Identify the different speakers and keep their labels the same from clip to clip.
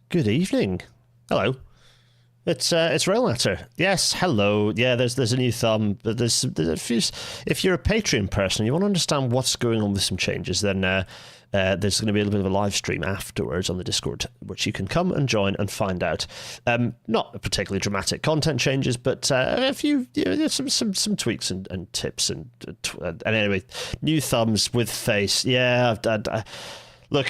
Speaker 1: Good evening. Hello. It's Railnatter. Yes, hello. Yeah, there's a new thumb, but there's a few. If you're a Patreon person, you want to understand what's going on with some changes, then there's going to be a little bit of a live stream afterwards on the Discord, which you can come and join and find out. Not particularly dramatic content changes, but a few some tweaks and tips and anyway, new thumbs with face. Yeah, look.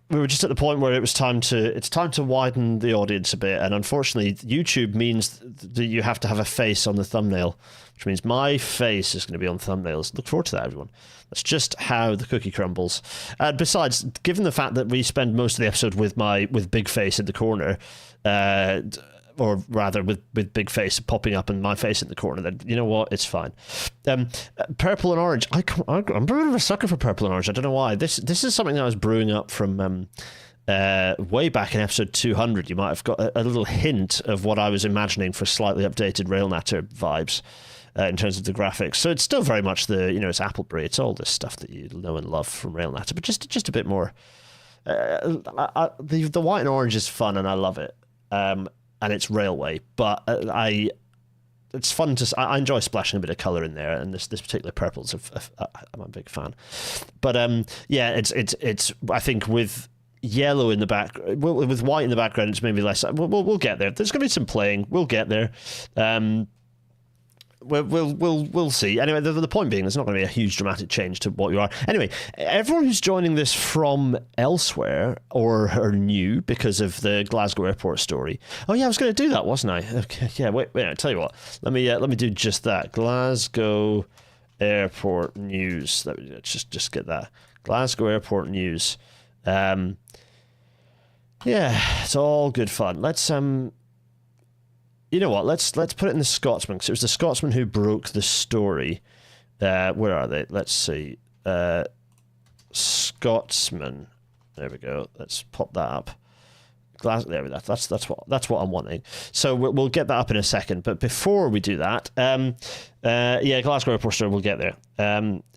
Speaker 1: We were just at the point where it's time to widen the audience a bit, and unfortunately YouTube means that you have to have a face on the thumbnail, which means my face is going to be on thumbnails. Look forward to that, everyone. That's just how the cookie crumbles. Besides, given the fact that we spend most of the episode with Big Face in the corner, or rather with Big Face popping up and my face in the corner, then you know what, it's fine. Purple and orange. I'm a bit of a sucker for purple and orange. I don't know why. This is something that I was brewing up from way back in episode 200. You might have got a little hint of what I was imagining for slightly updated Railnatter vibes in terms of the graphics. So it's still very much it's Appleberry. It's all this stuff that you know and love from Railnatter, but just a bit more. The white and orange is fun and I love it. And it's railway, but it's fun to. I enjoy splashing a bit of color in there, and this particular purple is I'm a big fan. But yeah, it's. I think with yellow in the back, with white in the background, it's maybe less. We'll get there. There's going to be some playing. We'll get there. We'll see. Anyway, the point being, there's not going to be a huge dramatic change to what you are. Anyway, everyone who's joining this from elsewhere or are new because of the Glasgow Airport story. Oh yeah, I was going to do that, wasn't I? Okay, yeah. Wait. I tell you what. Let me do just that. Glasgow Airport news. Let's just get that. Glasgow Airport news. Yeah, it's all good fun. Let's You know what? Let's put it in the Scotsman, because it was the Scotsman who broke the story. Where are they? Let's see. Scotsman. There we go. Let's pop that up. There we go. That's what I'm wanting. So we'll get that up in a second. But before we do that, yeah, Glasgow Airport story. We'll get there.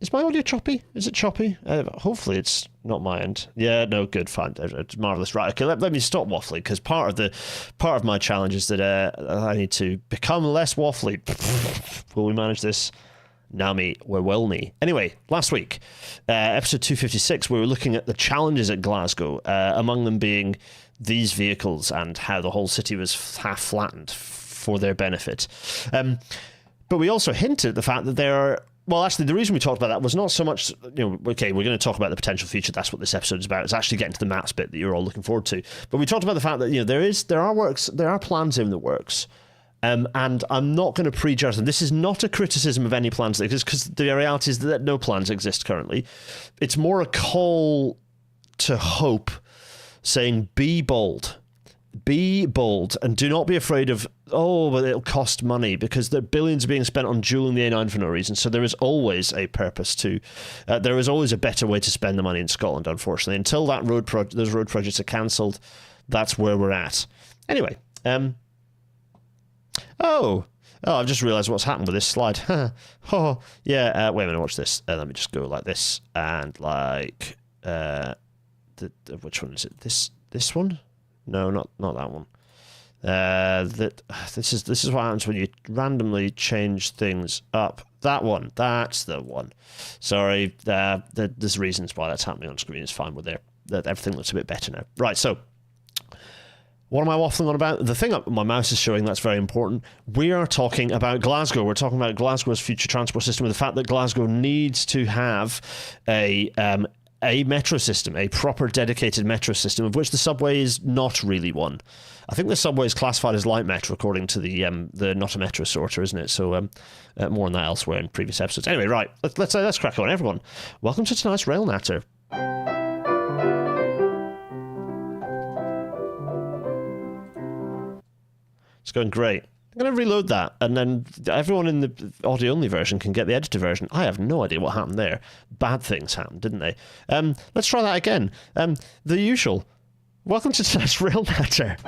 Speaker 1: Is my audio choppy? Is it choppy? Hopefully it's not my end. Yeah, no, good, fine, it's marvelous. Right, okay, let me stop waffling, because part of my challenge is that I need to become less waffly. Will we manage this? Nami, we're well me. Anyway, last week, episode 256, we were looking at the challenges at Glasgow, among them being these vehicles and how the whole city was half flattened for their benefit. But we also hinted at the fact that there are. Well, actually, the reason we talked about that was not so much, okay, we're going to talk about the potential future. That's what this episode is about. It's actually getting to the maps bit that you're all looking forward to. But we talked about the fact that, there are plans in the works. And I'm not going to prejudge them. This is not a criticism of any plans that exist, because the reality is that no plans exist currently. It's more a call to hope, saying, be bold. Be bold and do not be afraid of, but it'll cost money, because the billions are being spent on dueling the A9 for no reason. So there is always a purpose to, there is always a better way to spend the money in Scotland, unfortunately. Until those road projects are cancelled, that's where we're at. Anyway, I've just realised what's happened with this slide. Oh, yeah, wait a minute, watch this. Let me just go like this, and like, which one is it? This one? No, not that one. This is what happens when you randomly change things up. That one, that's the one. Sorry, there's reasons why that's happening on screen. It's fine with there. Everything looks a bit better now. Right, so what am I waffling on about? The thing up my mouse is showing, that's very important. We are talking about Glasgow. We're talking about Glasgow's future transport system, and the fact that Glasgow needs to have a metro system, a proper dedicated metro system, of which the subway is not really one. I think the subway is classified as light metro according to the not a metro sorter, isn't it? So more on that elsewhere in previous episodes. Anyway, right, let's crack on, everyone. Welcome to tonight's Railnatter. It's going great. I'm going to reload that, and then everyone in the audio-only version can get the editor version. I have no idea what happened there. Bad things happened, didn't they? Let's try that again. The usual. Welcome to tonight's Railnatter.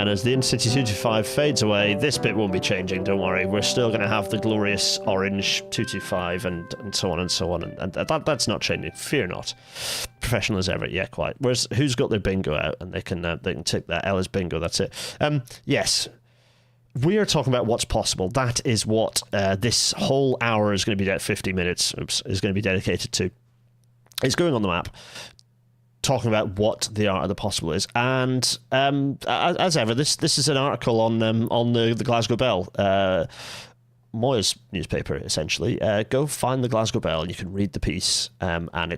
Speaker 1: And as the Intercity 225 fades away, this bit won't be changing, don't worry. We're still going to have the glorious orange 225 and so on and so on. And that's not changing. Fear not. Professional as ever. Yeah, quite. Whereas who's got their bingo out and they can tick that L as bingo. That's it. Yes. We are talking about what's possible. That is what this whole hour is going to be, 50 minutes, is going to be dedicated to. It's going on the map, talking about what the art of the possible is. And as ever, this is an article on the Glasgow Bell, Moya's newspaper, essentially. Go find the Glasgow Bell, and you can read the piece. And I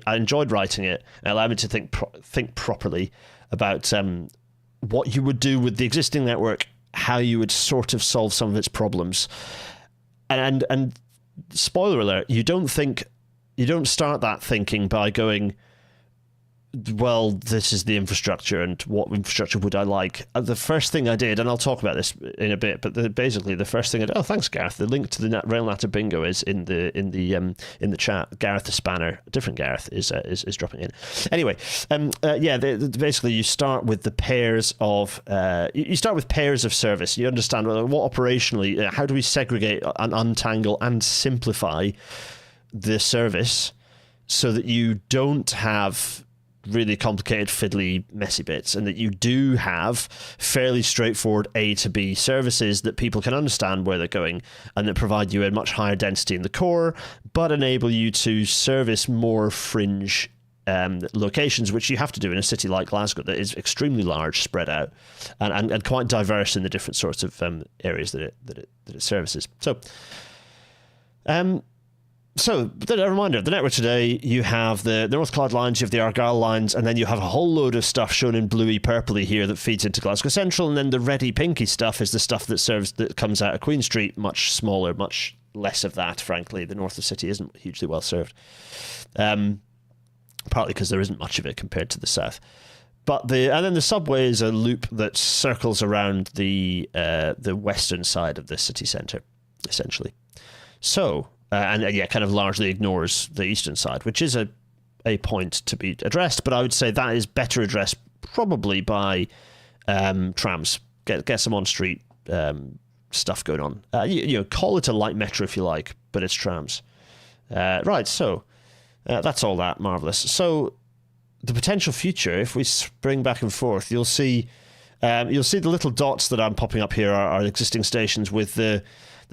Speaker 1: enjoyed writing it. It allowed me to think properly about what you would do with the existing network, how you would sort of solve some of its problems. And spoiler alert, you don't start that thinking by going, well, this is the infrastructure, and what infrastructure would I like? The first thing I did, and I'll talk about this in a bit, but basically the first thing I did, oh, thanks, Gareth. The link to the Railnatter bingo is in the chat. Gareth the Spanner, a different Gareth, is dropping in. Anyway, basically you start with the pairs of service. You understand what operationally, how do we segregate and untangle and simplify the service so that you don't have really complicated, fiddly, messy bits, and that you do have fairly straightforward A to B services that people can understand where they're going, and that provide you a much higher density in the core, but enable you to service more fringe locations, which you have to do in a city like Glasgow that is extremely large, spread out, and quite diverse in the different sorts of areas that it services. So, a reminder, the network today, you have the North Clyde lines, you have the Argyll lines, and then you have a whole load of stuff shown in bluey purpley here that feeds into Glasgow Central, and then the reddy pinky stuff is the stuff that comes out of Queen Street, much smaller, much less of that, frankly. The north of the city isn't hugely well served, partly because there isn't much of it compared to the south. And then the subway is a loop that circles around the western side of the city centre, essentially. So, kind of largely ignores the eastern side, which is a point to be addressed, but I would say that is better addressed probably by trams. Get some on-street stuff going on. Call it a light metro if you like, but it's trams. Right, so that's all that marvellous. So the potential future, if we spring back and forth, you'll see the little dots that I'm popping up here are existing stations with the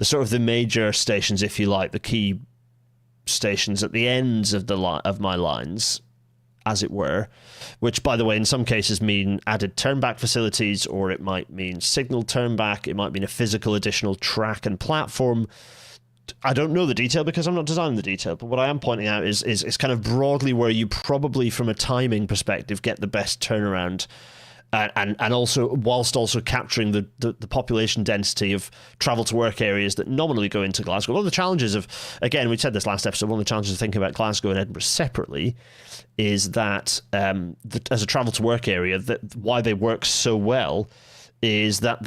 Speaker 1: sort of the major stations, if you like, the key stations at the ends of my lines, as it were, which, by the way, in some cases mean added turnback facilities, or it might mean signal turnback, it might mean a physical additional track and platform. I don't know the detail because I'm not designing the detail, but what I am pointing out is kind of broadly where you probably, from a timing perspective, get the best turnaround. And also, whilst also capturing the population density of travel to work areas that nominally go into Glasgow. One of the challenges of, again, we said this last episode, one of the challenges of thinking about Glasgow and Edinburgh separately is that as a travel to work area, that why they work so well is that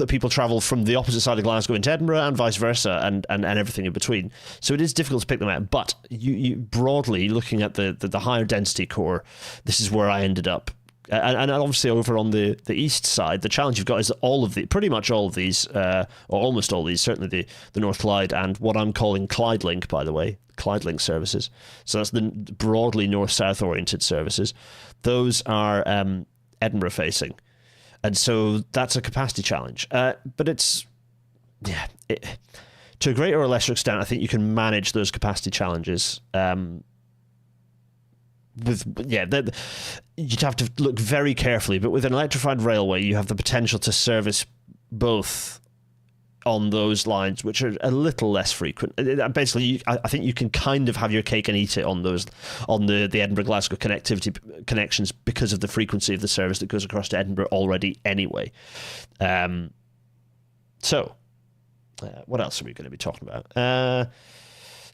Speaker 1: people travel from the opposite side of Glasgow into Edinburgh and vice versa, and everything in between. So it is difficult to pick them out. But you broadly looking at the higher density core, this is where I ended up. And obviously over on the east side, the challenge you've got is that pretty much all of these, or almost all of these, certainly the North Clyde and what I'm calling Clyde Link, by the way, Clyde Link services. So that's the broadly north-south oriented services. Those are Edinburgh facing. And so that's a capacity challenge. But it's, to a greater or lesser extent, I think you can manage those capacity challenges. You'd have to look very carefully, but with an electrified railway, you have the potential to service both on those lines, which are a little less frequent. Basically, I think you can kind of have your cake and eat it on the Edinburgh-Glasgow connections because of the frequency of the service that goes across to Edinburgh already anyway. So, what else are we going to be talking about?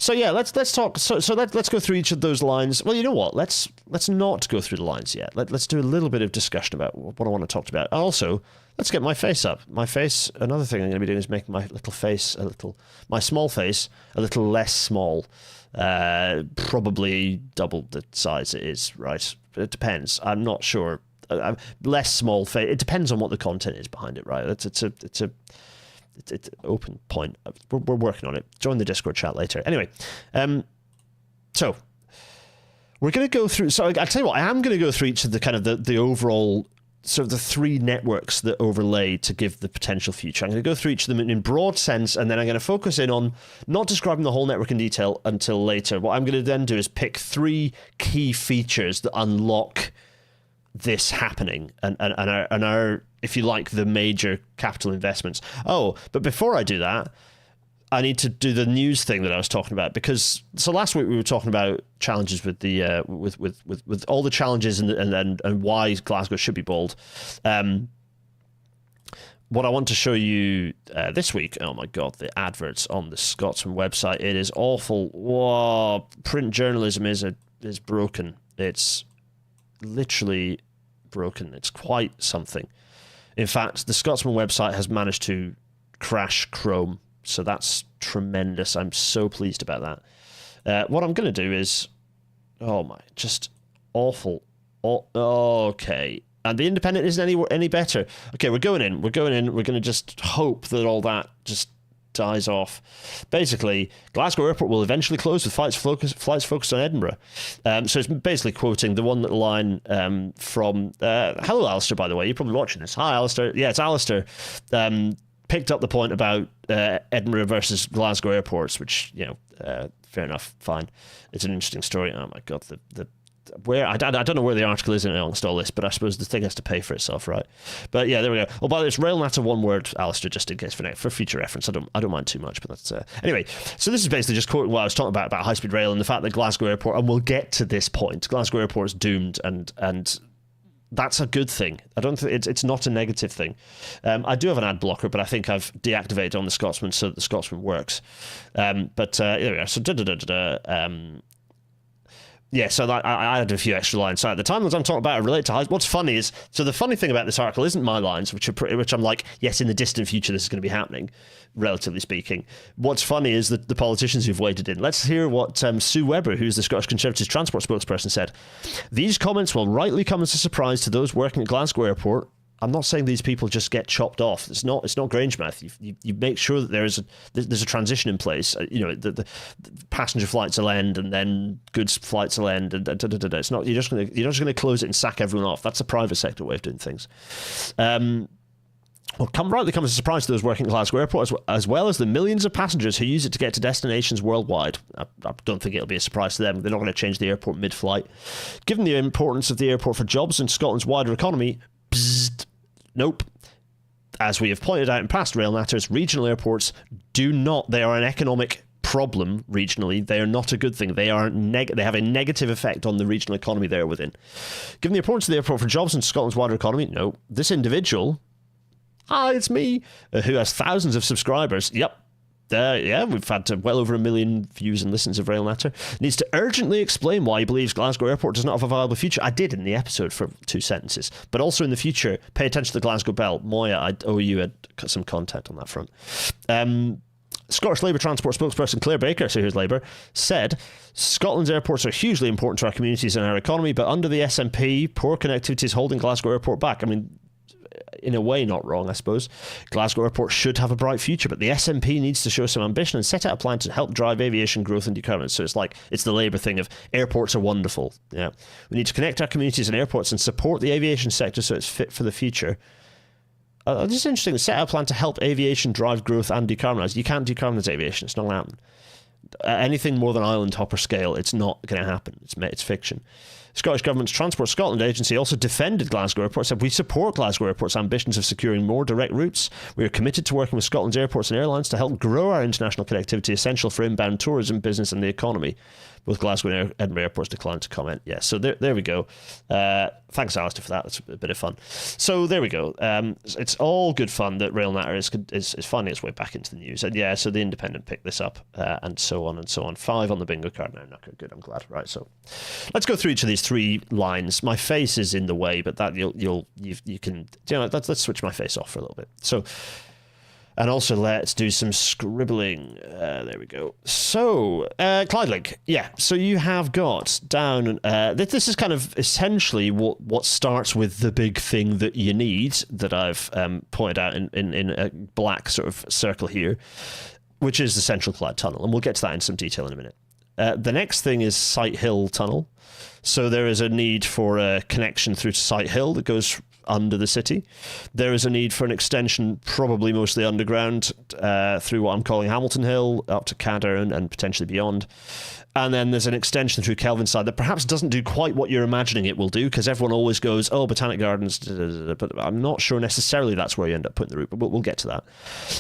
Speaker 1: So yeah, let's talk. So let's go through each of those lines. Well, you know what? Let's not go through the lines yet. Let's do a little bit of discussion about what I want to talk about. And also, let's get my face up. My face. Another thing I'm going to be doing is making my small face a little less small. Probably double the size it is. Right? It depends. I'm not sure. less small face. It depends on what the content is behind it, right? It's an open point. We're working on it. Join the Discord chat later. Anyway, so we're going to go through. So I'll tell you what, I am going to go through each of the kind of the overall sort of the three networks that overlay to give the potential future. I'm going to go through each of them in broad sense, and then I'm going to focus in on not describing the whole network in detail until later. What I'm going to then do is pick three key features that unlock this happening and are, if you like, the major capital investments. Oh, but before I do that, I need to do the news thing that I was talking about, because so last week we were talking about challenges with the with all the challenges and why Glasgow should be bold. What I want to show you this week, oh my god, the adverts on the Scotsman website, it is awful. Whoa, print journalism is broken. It's literally broken. It's quite something. In fact, the Scotsman website has managed to crash Chrome. So that's tremendous. I'm so pleased about that. What I'm going to do is, just awful. Okay. And the Independent isn't any better. Okay, we're going in. We're going to just hope that all that just dies off. Basically, Glasgow Airport will eventually close with flights focused on Edinburgh. So it's basically quoting the one little line from... hello, Alistair, by the way. You're probably watching this. Hi, Alistair. Yeah, it's Alistair. Picked up the point about Edinburgh versus Glasgow airports, which, fair enough, fine. It's an interesting story. Oh my god, where I don't know where the article is amongst all this, but I suppose the thing has to pay for itself, right? But yeah, there we go. Oh, by the way, it's RailNatter one word, Alistair, just in case for future reference. I don't mind too much, but that's anyway. So this is basically just quoting what I was talking about high-speed rail and the fact that Glasgow Airport, and we'll get to this point. Glasgow Airport's doomed, and that's a good thing. I don't think it's not a negative thing. I do have an ad blocker, but I think I've deactivated on the Scotsman so that the Scotsman works. But there we are. So yeah, so I added a few extra lines. So at the timelines I'm talking about are related to what's funny is, so the funny thing about this article isn't my lines, which I'm like, yes, in the distant future this is going to be happening, relatively speaking. What's funny is that the politicians who've waded in. Let's hear what Sue Webber, who's the Scottish Conservatives transport spokesperson, said. These comments will rightly come as a surprise to those working at Glasgow Airport. I'm not saying these people just get chopped off. It's not Grangemouth. You make sure that there's a transition in place. The passenger flights will end, and then goods flights will end, and it's not. You're just going to close it and sack everyone off. That's a private sector way of doing things. Rightly come as a surprise to those working at Glasgow Airport, as well as the millions of passengers who use it to get to destinations worldwide. I don't think it'll be a surprise to them. They're not going to change the airport mid-flight. Given the importance of the airport for jobs and Scotland's wider economy, nope. As we have pointed out in past rail matters, regional airports they are an economic problem regionally. They are not a good thing. They have a negative effect on the regional economy they're within. Given the importance of the airport for jobs and Scotland's wider economy, no. This individual, it's me, who has thousands of subscribers, yep. We've had well over 1 million views and listens of RailNatter. Needs to urgently explain why he believes Glasgow Airport does not have a viable future. I did in the episode for 2 sentences. But also in the future, pay attention to the Glasgow Bell. Moya, I owe you some content on that front. Scottish Labour Transport spokesperson Claire Baker, so here's Labour, said, Scotland's airports are hugely important to our communities and our economy, but under the SNP, poor connectivity is holding Glasgow Airport back. I mean, in a way, not wrong, I suppose. Glasgow Airport should have a bright future, but the SNP needs to show some ambition and set out a plan to help drive aviation growth and decarbonise. So it's the Labour thing of airports are wonderful. Yeah, we need to connect our communities and airports and support the aviation sector so it's fit for the future. This is interesting. Set out a plan to help aviation drive growth and decarbonise. You can't decarbonise aviation. It's not going to happen. Anything more than island hopper scale, it's not going to happen. It's fiction. Scottish Government's Transport Scotland agency also defended Glasgow Airport, said, we support Glasgow Airport's ambitions of securing more direct routes. We are committed to working with Scotland's airports and airlines to help grow our international connectivity, essential for inbound tourism, business and the economy. Both Glasgow and Edinburgh airports declined to comment. Yeah, so there we go. Thanks, Alistair, for that. That's a bit of fun. So there we go. It's all good fun that RailNatter is finding its way back into the news. And yeah, so the Independent picked this up, and so on and so on. 5 on the bingo card now. Good, I'm glad. Right, so let's go through each of these 3 lines. My face is in the way, but that you can let's switch my face off for a little bit. So And also, let's do some scribbling. There we go. So, Clyde Link. Yeah, so you have got down... this is kind of essentially what starts with the big thing that you need, that I've pointed out in a black sort of circle here, which is the Central Clyde Tunnel. And we'll get to that in some detail in a minute. The next thing is Sight Hill Tunnel. So there is a need for a connection through to Sight Hill that goes under the city. There is a need for an extension, probably mostly underground, through what I'm calling Hamilton Hill, up to Cadder and potentially beyond. And then there's an extension through Kelvinside that perhaps doesn't do quite what you're imagining it will do, because everyone always goes, oh, Botanic Gardens, but I'm not sure necessarily that's where you end up putting the route, but we'll get to that.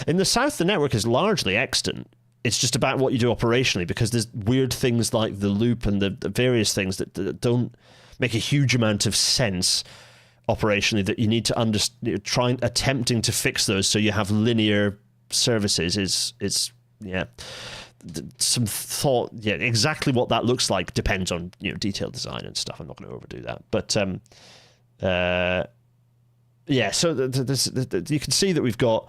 Speaker 1: In the south, the network is largely extant. It's just about what you do operationally, because there's weird things like the loop and the various things that don't make a huge amount of sense operationally, that you need to attempting to fix those so you have linear services is some thought. Yeah, exactly what that looks like depends on detailed design and stuff. I'm not going to overdo that, but so you can see that we've got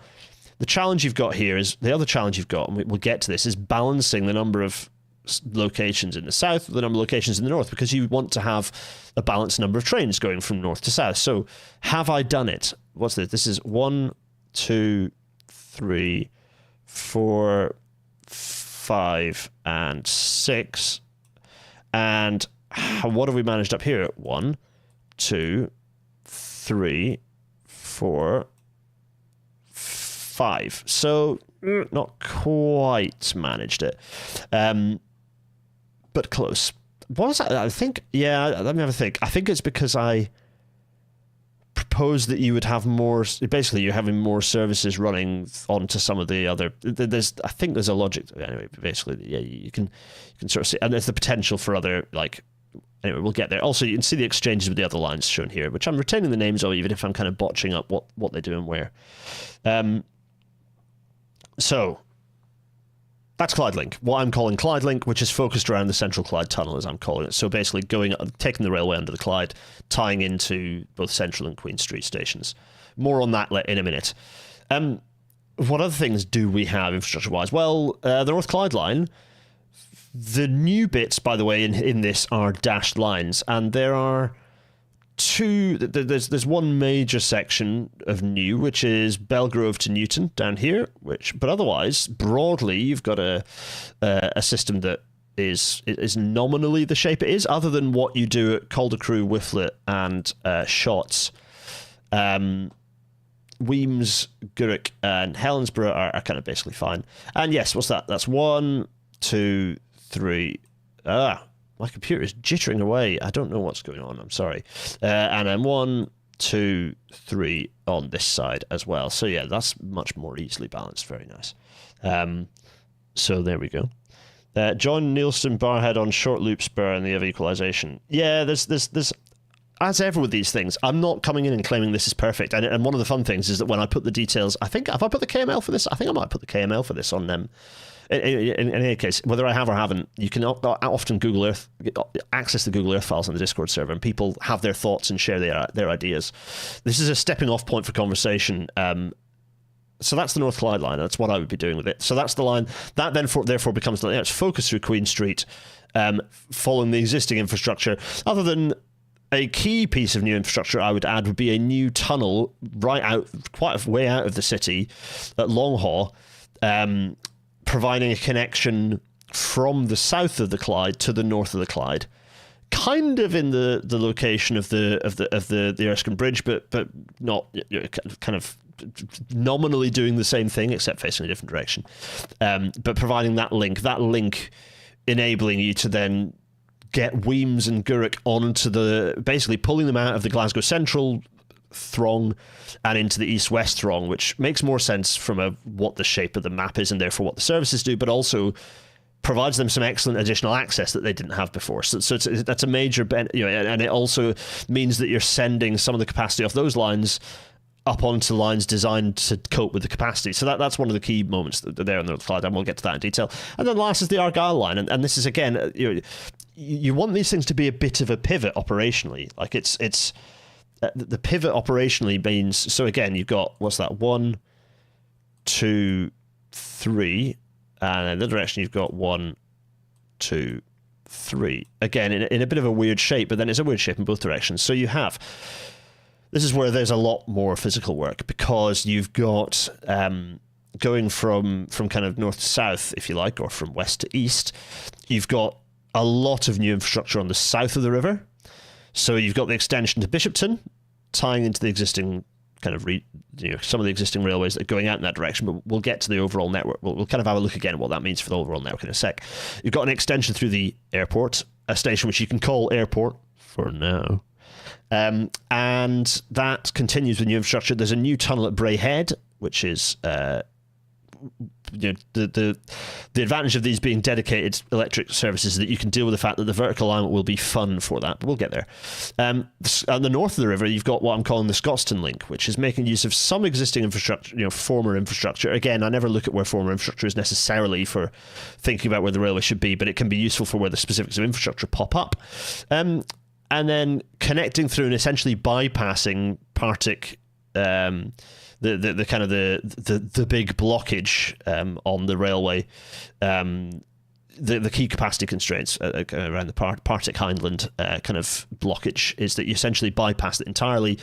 Speaker 1: the challenge you've got here. Is the other challenge you've got, and we'll get to this, is balancing the number of locations in the south with the number of locations in the north, because you want to have a balanced number of trains going from north to south. So have I done it? What's this? This is 1, 2, 3, 4, 5, and 6. And what have we managed up here? 1, 2, 3, 4, 5. So not quite managed it. But close. What was that? I think, let me have a think. I think it's because I proposed that you would have more, basically you're having more services running onto some of the other, I think there's a logic, anyway, basically, you can sort of see, and there's the potential for other, anyway, we'll get there. Also, you can see the exchanges with the other lines shown here, which I'm retaining the names of, even if I'm kind of botching up what they do and where. So, that's Clyde Link, what I'm calling Clyde Link, which is focused around the Central Clyde Tunnel, as I'm calling it. So basically taking the railway under the Clyde, tying into both Central and Queen Street stations. More on that in a minute. What other things do we have infrastructure-wise? Well, the North Clyde line. The new bits, by the way, in this are dashed lines, and there are two. There's one major section of new, which is Belgrove to Newton down here. But otherwise, broadly, you've got a system that is nominally the shape it is, other than what you do at Caldercrew, Whifflet, and Shotts. Weems, Gurrick, and Helensburgh are kind of basically fine. And yes, what's that? That's 1, 2, 3. My computer is jittering away. I don't know what's going on. I'm sorry. And then 1, 2, 3 on this side as well. So yeah, that's much more easily balanced. Very nice. So there we go. John Nielsen Barhead on short loop spur and the other equalization. Yeah, there's as ever with these things, I'm not coming in and claiming this is perfect. And one of the fun things is that when I put the details, I think, have I put the KML for this? I think I might put the KML for this on them. In any case, whether I have or haven't, you can often Google Earth, access the Google Earth files on the Discord server, and people have their thoughts and share their ideas. This is a stepping off point for conversation. So that's the North Clyde line. That's what I would be doing with it. So that's the line that then therefore becomes it's focused through Queen Street, following the existing infrastructure. Other than a key piece of new infrastructure I would add would be a new tunnel right out, quite a way out of the city at Longhaw, providing a connection from the south of the Clyde to the north of the Clyde, kind of in the location of the Erskine Bridge, but not kind of nominally doing the same thing except facing a different direction. But providing that link enabling you to then get Weems and Gurrick onto basically pulling them out of the Glasgow Central throng and into the east-west throng, which makes more sense from what the shape of the map is and therefore what the services do, but also provides them some excellent additional access that they didn't have before. So that's a major and it also means that you're sending some of the capacity off those lines up onto lines designed to cope with the capacity. So that's one of the key moments there on the slide, and we'll get to that in detail. And then last is the Argyll line, and this is again, you want these things to be a bit of a pivot operationally. Like it's the pivot operationally means, so again, you've got, what's that, 1, 2, 3, and in the other direction you've got 1, 2, 3. Again, in a bit of a weird shape, but then it's a weird shape in both directions. So you have... This is where there's a lot more physical work, because you've got going from kind of north to south, if you like, or from west to east. You've got a lot of new infrastructure on the south of the river. So you've got the extension to Bishopton, tying into the existing kind of some of the existing railways that are going out in that direction, but we'll get to the overall network. We'll kind of have a look again at what that means for the overall network in a sec. You've got an extension through the airport, a station which you can call Airport for now. And that continues with new infrastructure. There's a new tunnel at Bray Head, which is the advantage of these being dedicated electric services is that you can deal with the fact that the vertical alignment will be fun for that, but we'll get there. On the north of the river, you've got what I'm calling the Scotston Link, which is making use of some existing infrastructure, former infrastructure. Again, I never look at where former infrastructure is necessarily for thinking about where the railway should be, but it can be useful for where the specifics of infrastructure pop up. And then connecting through and essentially bypassing Partick, the kind of the big blockage on the railway, the key capacity constraints around the Partick Hindland kind of blockage is that you essentially bypass it entirely.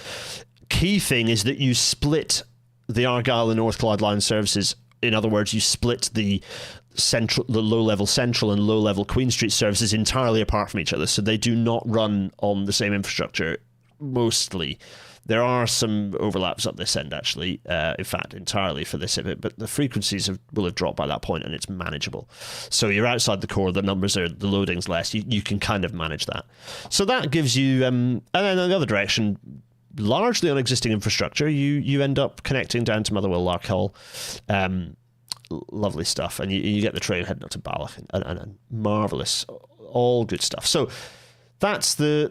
Speaker 1: Key thing is that you split the Argyll and North Clyde line services. In other words, you split the low-level Central and low-level Queen Street services entirely apart from each other, so they do not run on the same infrastructure, mostly. There are some overlaps up this end, actually, in fact, entirely for this bit, but the frequencies will have dropped by that point, and it's manageable. So you're outside the core, the loading's less, you can kind of manage that. So that gives you, and then in the other direction, largely on existing infrastructure, you end up connecting down to Motherwell, Larkhall, lovely stuff, and you get the train heading up to Balloch, and marvelous, all good stuff. So that's the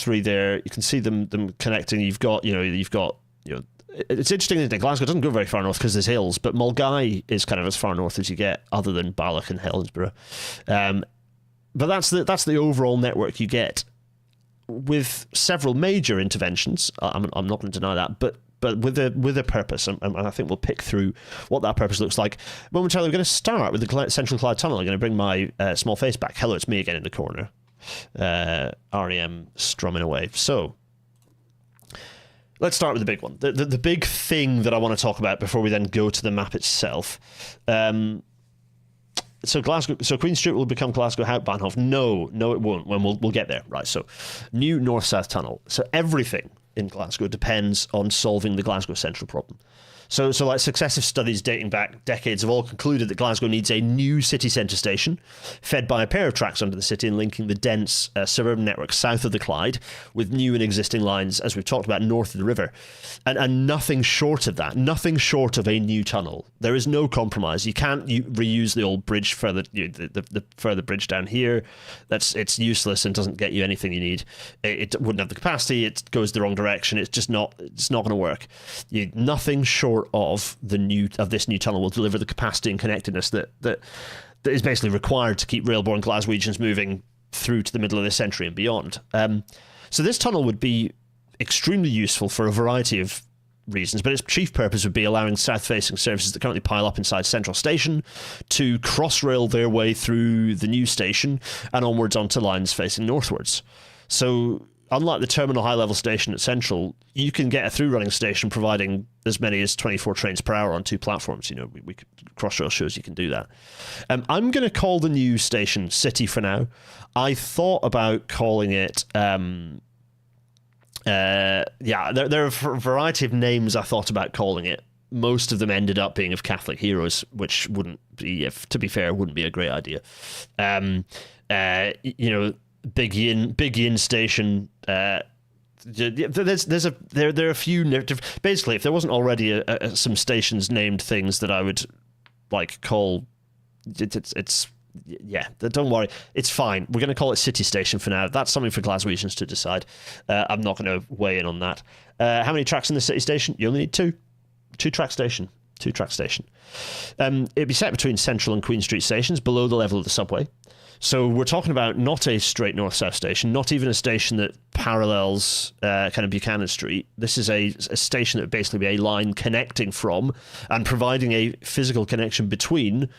Speaker 1: three there. You can see them connecting. You've got it's interesting, isn't it? Glasgow doesn't go very far north because there's hills, but Mulgai is kind of as far north as you get, other than Balloch and Helensburgh. But that's the overall network you get, with several major interventions. I'm not going to deny that, but with a purpose, and I think we'll pick through what that purpose looks like momentarily. We're going to start with the Central Clyde Tunnel. I'm going to bring my small face back. Hello, it's me again in the corner. REM strumming away. So let's start with the big one. The big thing that I want to talk about before we then go to the map itself. So Queen Street will become Glasgow Hauptbahnhof. No, it won't. We'll get there. Right. So new north-south tunnel. So everything in Glasgow depends on solving the Glasgow Central problem. So like successive studies dating back decades have all concluded that Glasgow needs a new city centre station fed by a pair of tracks under the city and linking the dense suburban network south of the Clyde with new and existing lines, as we've talked about, north of the river. And nothing short of that, nothing short of a new tunnel. There is no compromise. You can't reuse the old bridge further, the further bridge down here. It's useless and doesn't get you anything you need. It wouldn't have the capacity. It goes the wrong direction. It's not going to work. Nothing short of this new tunnel will deliver the capacity and connectedness that is basically required to keep railborne Glaswegians moving through to the middle of this century and beyond. So this tunnel would be extremely useful for a variety of reasons, but its chief purpose would be allowing south-facing services that currently pile up inside Central Station to cross-rail their way through the new station and onwards onto lines facing northwards. So unlike the terminal high-level station at Central, you can get a through-running station providing as many as 24 trains per hour on two platforms. We Crossrail shows you can do that. I'm going to call the new station City for now. I thought about calling it... there are a variety of names I thought about calling it. Most of them ended up being of Catholic heroes, which wouldn't be, to be fair, wouldn't be a great idea. Big Yin Station. There are a few. Basically, if there wasn't already some stations named things that I would like call, don't worry, it's fine. We're going to call it City Station for now. That's something for Glaswegians to decide. I'm not going to weigh in on that. How many tracks in the City Station? You only need two. Two-track station. It'd be set between Central and Queen Street stations, below the level of the subway. So we're talking about not a straight north-south station, not even a station that parallels kind of Buchanan Street. This is a station that would basically be a line connecting from and providing a physical connection between,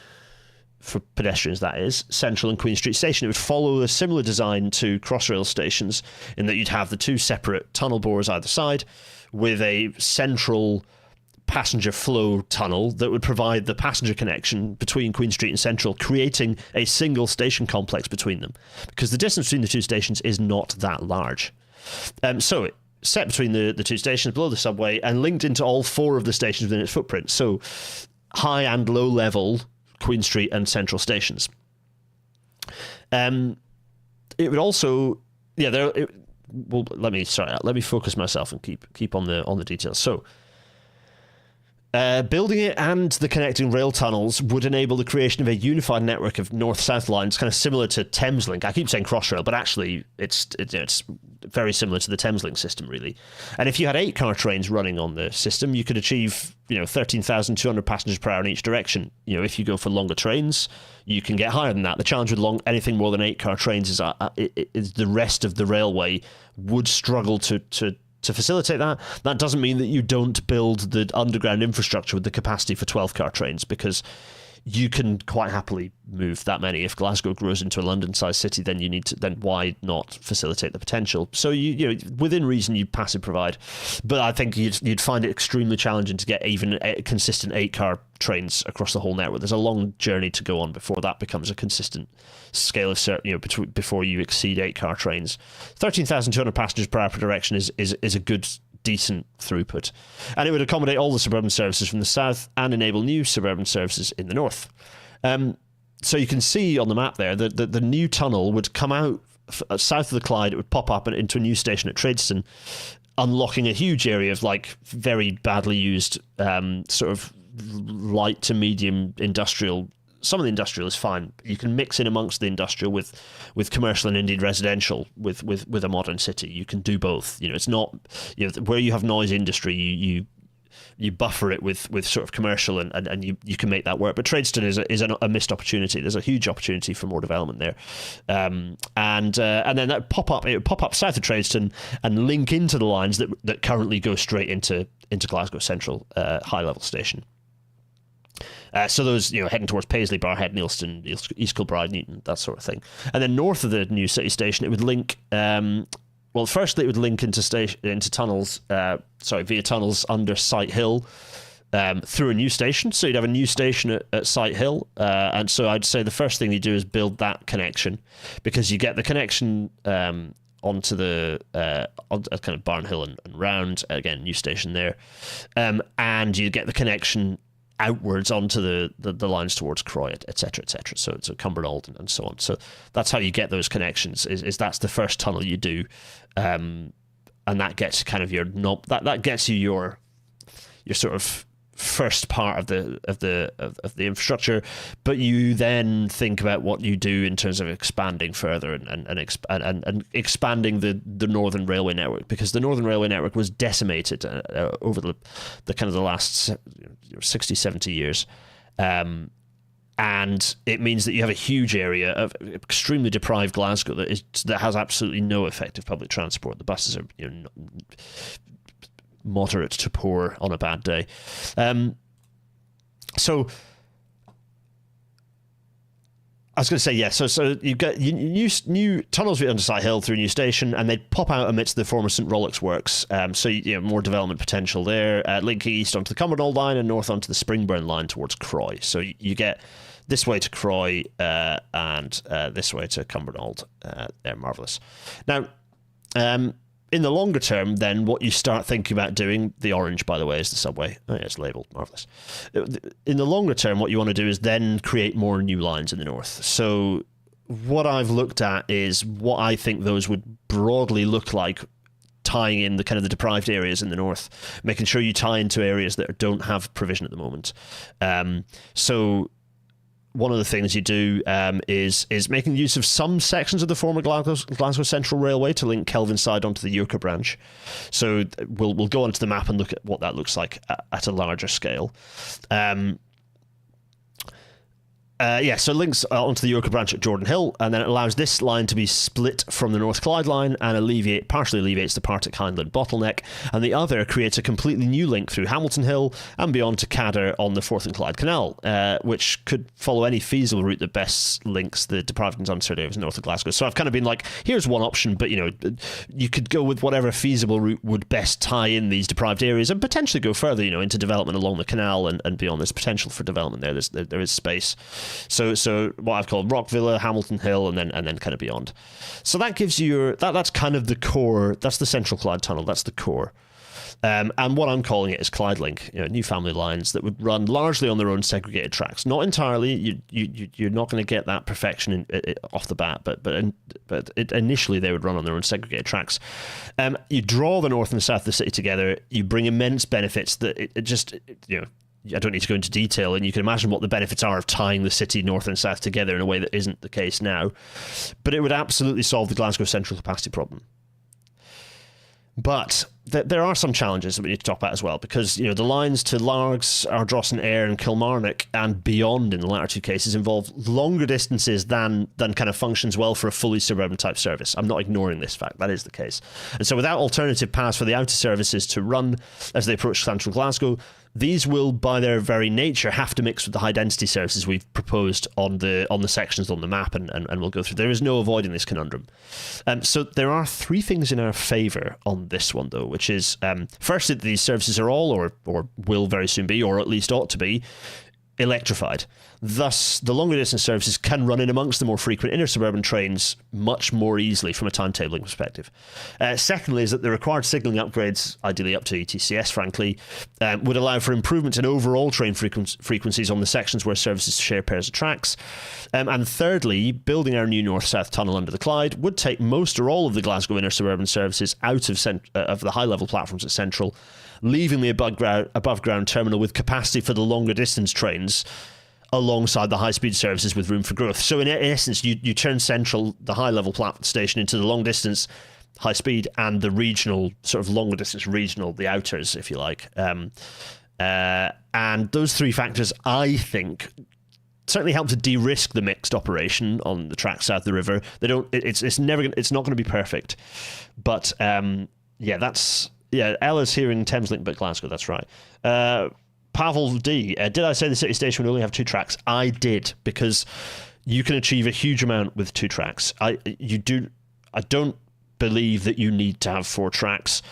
Speaker 1: for pedestrians that is, Central and Queen Street Station. It would follow a similar design to Crossrail stations in that you'd have the two separate tunnel bores either side with a central passenger flow tunnel that would provide the passenger connection between Queen Street and Central, creating a single station complex between them, because the distance between the two stations is not that large. So it set between the two stations below the subway and linked into all four of the stations within its footprint. So high and low level Queen Street and Central stations. It would also, let me focus myself and keep on the details. So building it and the connecting rail tunnels would enable the creation of a unified network of north-south lines, kind of similar to Thameslink. I keep saying Crossrail, but actually it's very similar to the Thameslink system, really. And if you had 8-car trains running on the system, you could achieve 13,200 passengers per hour in each direction. If you go for longer trains, you can get higher than that. The challenge with anything more than 8-car trains is the rest of the railway would struggle to facilitate that. That doesn't mean that you don't build the underground infrastructure with the capacity for 12-car trains, because you can quite happily move that many. If Glasgow grows into a London-sized city, then why not facilitate the potential? So you within reason, you'd passive provide, but I think you'd find it extremely challenging to get even consistent 8-car trains across the whole network. There's a long journey to go on before that becomes a consistent scale of before you exceed 8-car trains. 13,200 passengers per hour per direction is a good, decent throughput, and it would accommodate all the suburban services from the south and enable new suburban services in the north. So you can see on the map there that the new tunnel would come out south of the Clyde. It would pop up into a new station at Tradeston, unlocking a huge area of very badly used sort of light to medium industrial. Some of the industrial is fine. You can mix in amongst the industrial with commercial and indeed residential with a modern city. You can do both. It's not where you have noise industry. You buffer it with sort of commercial and you can make that work. But Tradeston is a missed opportunity. There's a huge opportunity for more development there, and then that it would pop up south of Tradeston and link into the lines that currently go straight into Glasgow Central high level station. So those, heading towards Paisley, Barhead, Neilston, East Kilbride, Newton, that sort of thing. And then north of the new city station, it would link. Firstly, it would link into tunnels. Via tunnels under Sight Hill, through a new station. So you'd have a new station at Sight Hill, and so I'd say the first thing you do is build that connection, because you get the connection onto the kind of Barnhill and round, again, new station there, and you get the connection outwards onto the lines towards Croy, etc., etc. So it's Cumbernauld and so on. So that's how you get those connections. Is that's the first tunnel you do, and that gets kind of that gets you your sort of first part of the infrastructure. But you then think about what you do in terms of expanding further and expanding the Northern Railway network, because the Northern Railway network was decimated over the kind of the last 60, 70 years. And it means that you have a huge area of extremely deprived Glasgow that has absolutely no effective public transport. The buses are moderate to poor on a bad day. So I was going to say, yeah, so you get new tunnels under Sight Hill through a new station, and they pop out amidst the former St Rollox works. So more development potential there, linking east onto the Cumbernauld line and north onto the Springburn line towards Croy. So you get this way to Croy and this way to Cumbernauld. They're marvellous. Now, in the longer term, then, what you start thinking about doing, the orange, by the way, is the subway. Oh, yeah, it's labelled. Marvellous. In the longer term, what you want to do is then create more new lines in the north. So what I've looked at is what I think those would broadly look like, tying in the kind of the deprived areas in the north, making sure you tie into areas that don't have provision at the moment. So one of the things you do is making use of some sections of the former Glasgow Central Railway to link Kelvinside onto the Yorker branch. So we'll go onto the map and look at what that looks like at a larger scale. So it links onto the Yoker branch at Jordan Hill, and then it allows this line to be split from the North Clyde line and partially alleviates the Partick-Hindland bottleneck, and the other creates a completely new link through Hamilton Hill and beyond to Cadder on the Forth and Clyde Canal, which could follow any feasible route that best links the deprived and unserved areas north of Glasgow. So I've kind of been like, here's one option, but you could go with whatever feasible route would best tie in these deprived areas and potentially go further, into development along the canal and beyond. There's potential for development there. There is space. So what I've called Rock Villa, Hamilton Hill, and then kind of beyond. So that gives you that's kind of the core. That's the Central Clyde Tunnel. That's the core. And what I'm calling it is Clyde Link, new family lines that would run largely on their own segregated tracks. Not entirely. You're not going to get that perfection off the bat, but initially they would run on their own segregated tracks. You draw the north and the south of the city together. You bring immense benefits that I don't need to go into detail, and you can imagine what the benefits are of tying the city north and south together in a way that isn't the case now. But it would absolutely solve the Glasgow central capacity problem. But there are some challenges that we need to talk about as well, because the lines to Largs, Ardrossan, Ayr and Kilmarnock and beyond in the latter two cases involve longer distances than kind of functions well for a fully suburban type service. I'm not ignoring this fact, that is the case. And so without alternative paths for the outer services to run as they approach central Glasgow, these will, by their very nature, have to mix with the high-density services we've proposed on the sections on the map, and we'll go through. There is no avoiding this conundrum. So there are three things in our favour on this one, though, which is, first, that these services are all, or will very soon be, or at least ought to be, electrified. Thus, the longer distance services can run in amongst the more frequent inner suburban trains much more easily from a timetabling perspective. Secondly, is that the required signalling upgrades, ideally up to ETCS, frankly, would allow for improvements in overall train frequencies on the sections where services share pairs of tracks. And thirdly, building our new north-south tunnel under the Clyde would take most or all of the Glasgow inner suburban services out of the high-level platforms at Central, leaving the above-ground terminal with capacity for the longer distance trains alongside the high-speed services with room for growth. So in essence, you turn Central, the high-level station, into the long-distance high-speed and the regional, sort of longer-distance regional, the outers, if you like. And those three factors, I think, certainly help to de-risk the mixed operation on the track south of the river. It's not going to be perfect, but Ella's hearing Thameslink but Glasgow. That's right. Pavel D, did I say the city station would only have two tracks? I did, because you can achieve a huge amount with two tracks. I don't believe that you need to have four tracks.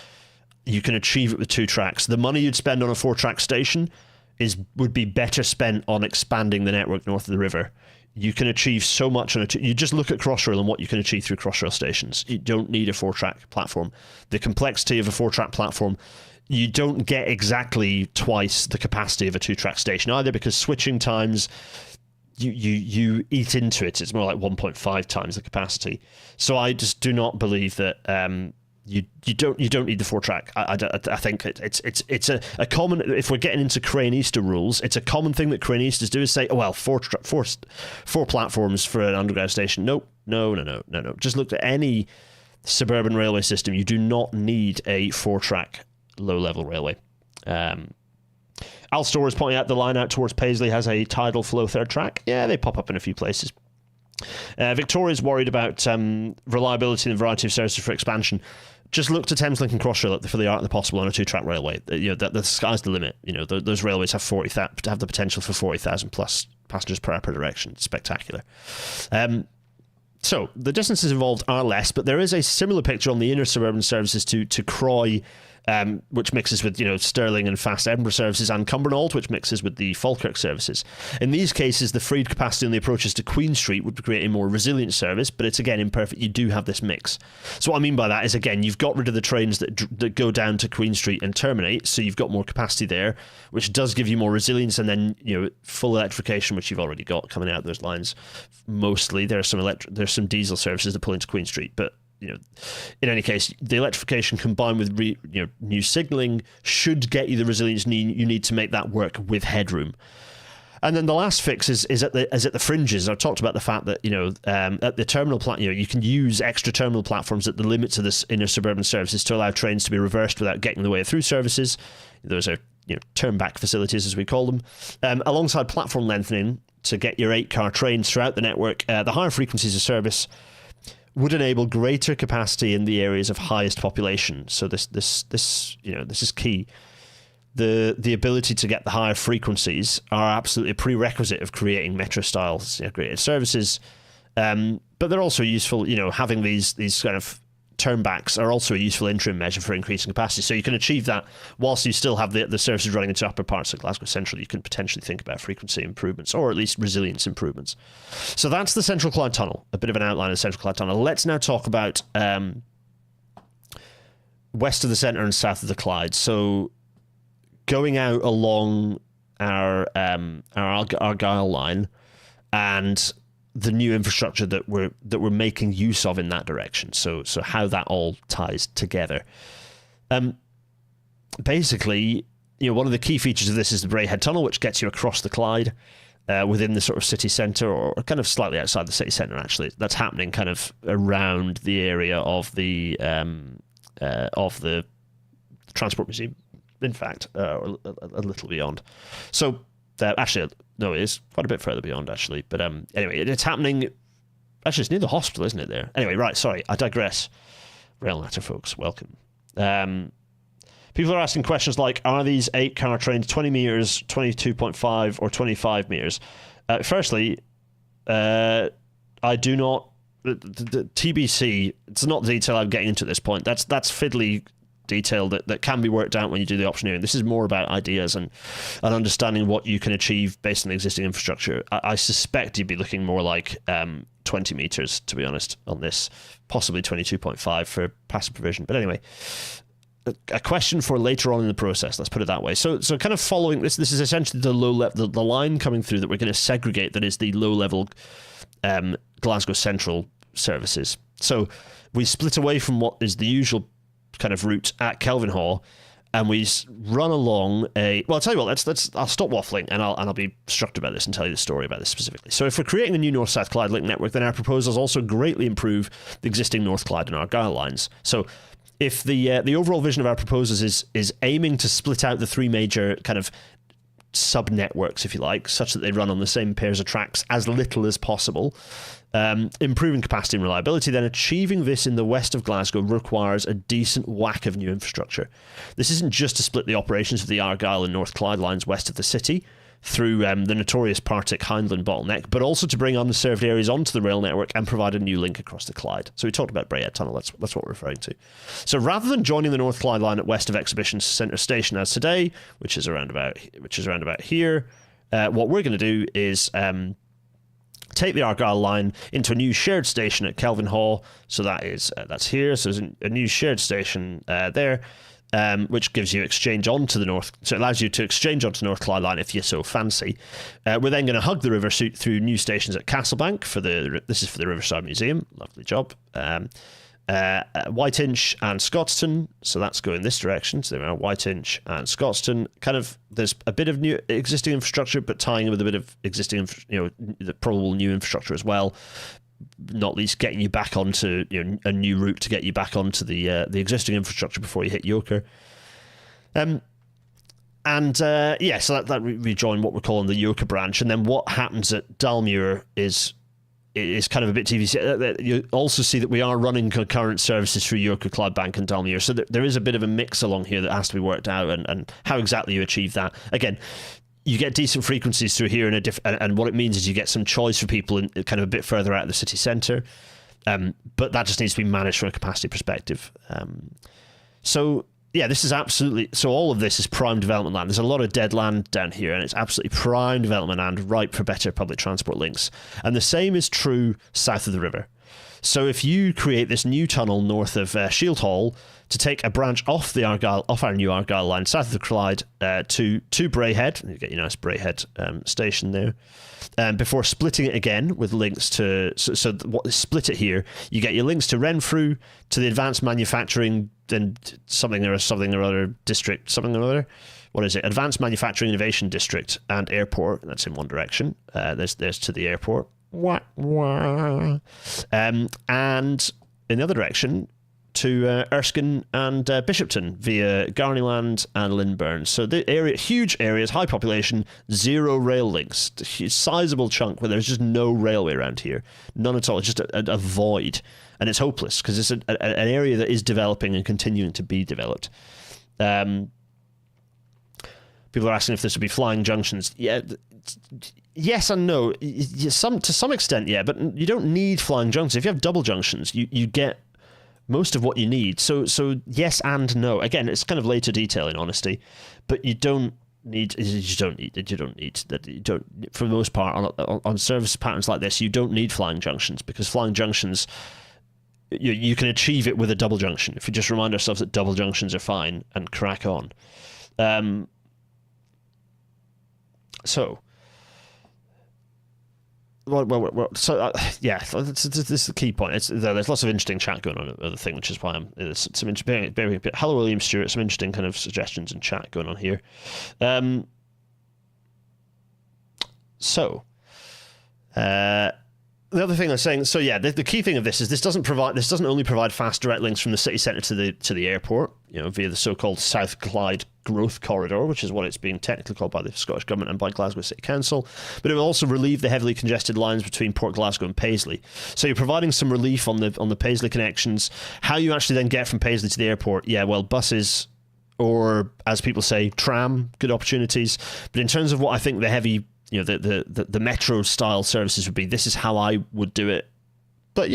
Speaker 1: You can achieve it with two tracks. The money you'd spend on a four-track station would be better spent on expanding the network north of the river. You can achieve so much on you just look at Crossrail and what you can achieve through Crossrail stations. You don't need a four-track platform. The complexity of a four-track platform, you don't get exactly twice the capacity of a two-track station either, because switching times, you eat into it. It's more like 1.5 times the capacity. So I just do not believe that you don't need the four-track. I think it's a common, if we're getting into Craneista rules, it's a common thing that Craneistas do is say, oh, well, four platforms for an underground station. No. Just look at any suburban railway system. You do not need a four-track low-level railway. Alstor is pointing out the line out towards Paisley has a tidal flow third track. Yeah, they pop up in a few places. Victoria's worried about reliability and variety of services for expansion. Just look to Thameslink and Crossrail for the art of the possible on a two-track railway. The sky's the limit. Those railways have the potential for 40,000 plus passengers per hour per direction. It's spectacular. So the distances involved are less, but there is a similar picture on the inner suburban services to Croy, which mixes with Stirling and fast Edinburgh services, and Cumbernauld, which mixes with the Falkirk services. In these cases, the freed capacity on the approaches to Queen Street would create a more resilient service, but it's again imperfect. You do have this mix. So what I mean by that is, again, you've got rid of the trains that go down to Queen Street and terminate, so you've got more capacity there, which does give you more resilience, and then full electrification, which you've already got coming out of those lines. Mostly there's some diesel services that pull into Queen Street, but in any case, the electrification combined with new signalling should get you the resilience you need to make that work with headroom. And then the last fix is at the fringes. I've talked about the fact that at the terminal you can use extra terminal platforms at the limits of this inner suburban services to allow trains to be reversed without getting in the way of through services. Those are turn back facilities, as we call them, alongside platform lengthening. to get your 8-car trains throughout the network. The higher frequencies of service would enable greater capacity in the areas of highest population. So this is key. The ability to get the higher frequencies are absolutely a prerequisite of creating metro-style integrated services. But they're also useful, having these kind of turnbacks are also a useful interim measure for increasing capacity. So you can achieve that whilst you still have the services running into upper parts of Glasgow Central. You can potentially think about frequency improvements or at least resilience improvements. So that's the Central Clyde Tunnel, a bit of an outline of the Central Clyde Tunnel. Let's now talk about west of the centre and south of the Clyde. So going out along our Argyll line and the new infrastructure that we're making use of in that direction. So how that all ties together. Basically, one of the key features of this is the Braehead Tunnel, which gets you across the Clyde within the sort of city centre, or kind of slightly outside the city centre. Actually, that's happening kind of around the area of the Transport Museum. In fact, a little beyond. So. Actually, no, it is quite a bit further beyond, actually. But anyway, it's happening. Actually, it's near the hospital, isn't it? There. Anyway, right. Sorry, I digress. Rail Natter folks, welcome. People are asking questions like: are these 8-car trains 20 meters, 22.5, or 25 meters? Firstly, I do not. The TBC. It's not the detail I'm getting into at this point. That's fiddly detail that can be worked out when you do the optioneering. This is more about ideas and understanding what you can achieve based on the existing infrastructure. I suspect you'd be looking more like 20 meters, to be honest, on this, possibly 22.5 for passive provision. But anyway, a question for later on in the process, let's put it that way. So kind of following this is essentially the low level, the line coming through that we're going to segregate, that is the low level Glasgow Central services. So we split away from what is the usual kind of route at Kelvin Hall, and we run along I'll tell you what, I'll stop waffling and I'll be struck about this and tell you the story about this specifically. So if we're creating a new North-South Clyde link network, then our proposals also greatly improve the existing North Clyde and Argyll lines. So if the overall vision of our proposals is aiming to split out the 3 major kind of sub-networks, if you like, such that they run on the same pairs of tracks as little as possible, improving capacity and reliability, then achieving this in the west of Glasgow requires a decent whack of new infrastructure. This isn't just to split the operations of the Argyll and North Clyde lines west of the city through the notorious Partick-Hindland bottleneck, but also to bring underserved areas onto the rail network and provide a new link across the Clyde. So we talked about Braehead Tunnel, that's what we're referring to. So rather than joining the North Clyde line at west of Exhibition Centre Station as today, which is around about here, what we're going to do is take the Argyll line into a new shared station at Kelvin Hall. So that's here. So there's a new shared station there, which gives you exchange onto the North. So it allows you to exchange onto the North Clyde line if you so fancy. We're then going to hug the river through new stations at Castlebank this is for the Riverside Museum. Lovely job. Whiteinch and Scotstoun, so that's going this direction. So there are Whiteinch and Scotstoun. Kind of, there's a bit of new existing infrastructure, but tying in with a bit of existing, the probable new infrastructure as well. Not least getting you back onto a new route to get you back onto the existing infrastructure before you hit Yoker. So that we join what we're calling the Yoker branch, and then what happens at Dalmuir is kind of a bit TBC. You also see that we are running concurrent services through Yoker, Clydebank and Dalmuir. So there is a bit of a mix along here that has to be worked out, and how exactly you achieve that. Again, you get decent frequencies through here, and what it means is you get some choice for people in kind of a bit further out of the city centre. But that just needs to be managed from a capacity perspective. This is absolutely... So all of this is prime development land. There's a lot of dead land down here, and it's absolutely prime development land, ripe for better public transport links. And the same is true south of the river. So if you create this new tunnel north of Shield Hall to take a branch off our new Argyll line south of the Clyde to Braehead, you get your nice Braehead station there, before splitting it again with links to... split it here, you get your links to Renfrew, to the Advanced Manufacturing, then something or other district, something or other. What is it? Advanced Manufacturing Innovation District and Airport. That's in one direction. There's to the airport. And in the other direction, to Erskine and Bishopton via Garneyland and Lindburn. So the area, huge areas, high population, zero rail links. A sizable chunk where there's just no railway around here. None at all. It's just a void. And it's hopeless because it's an area that is developing and continuing to be developed. People are asking if this would be flying junctions. Yeah, yes and no. To some extent, yeah, but you don't need flying junctions. If you have double junctions, you get most of what you need. So yes and no. Again, it's kind of later detail in honesty, but you don't need that. For the most part on service patterns like this, you don't need flying junctions because flying junctions, you can achieve it with a double junction. If we just remind ourselves that double junctions are fine and crack on. So this is the key point. There's lots of interesting chat going on at the thing, which is why there's some hello William Stewart, some interesting kind of suggestions and chat going on here. The other thing I was saying, so yeah, the key thing of this is this doesn't only provide fast direct links from the city centre to the airport, via the so-called South Clyde Growth Corridor, which is what it's being technically called by the Scottish Government and by Glasgow City Council, but it will also relieve the heavily congested lines between Port Glasgow and Paisley. So you're providing some relief on the Paisley connections. How you actually then get from Paisley to the airport, yeah, well, buses or, as people say, tram, good opportunities. But in terms of what I think the heavy, the metro style services would be, this is how I would do it. But,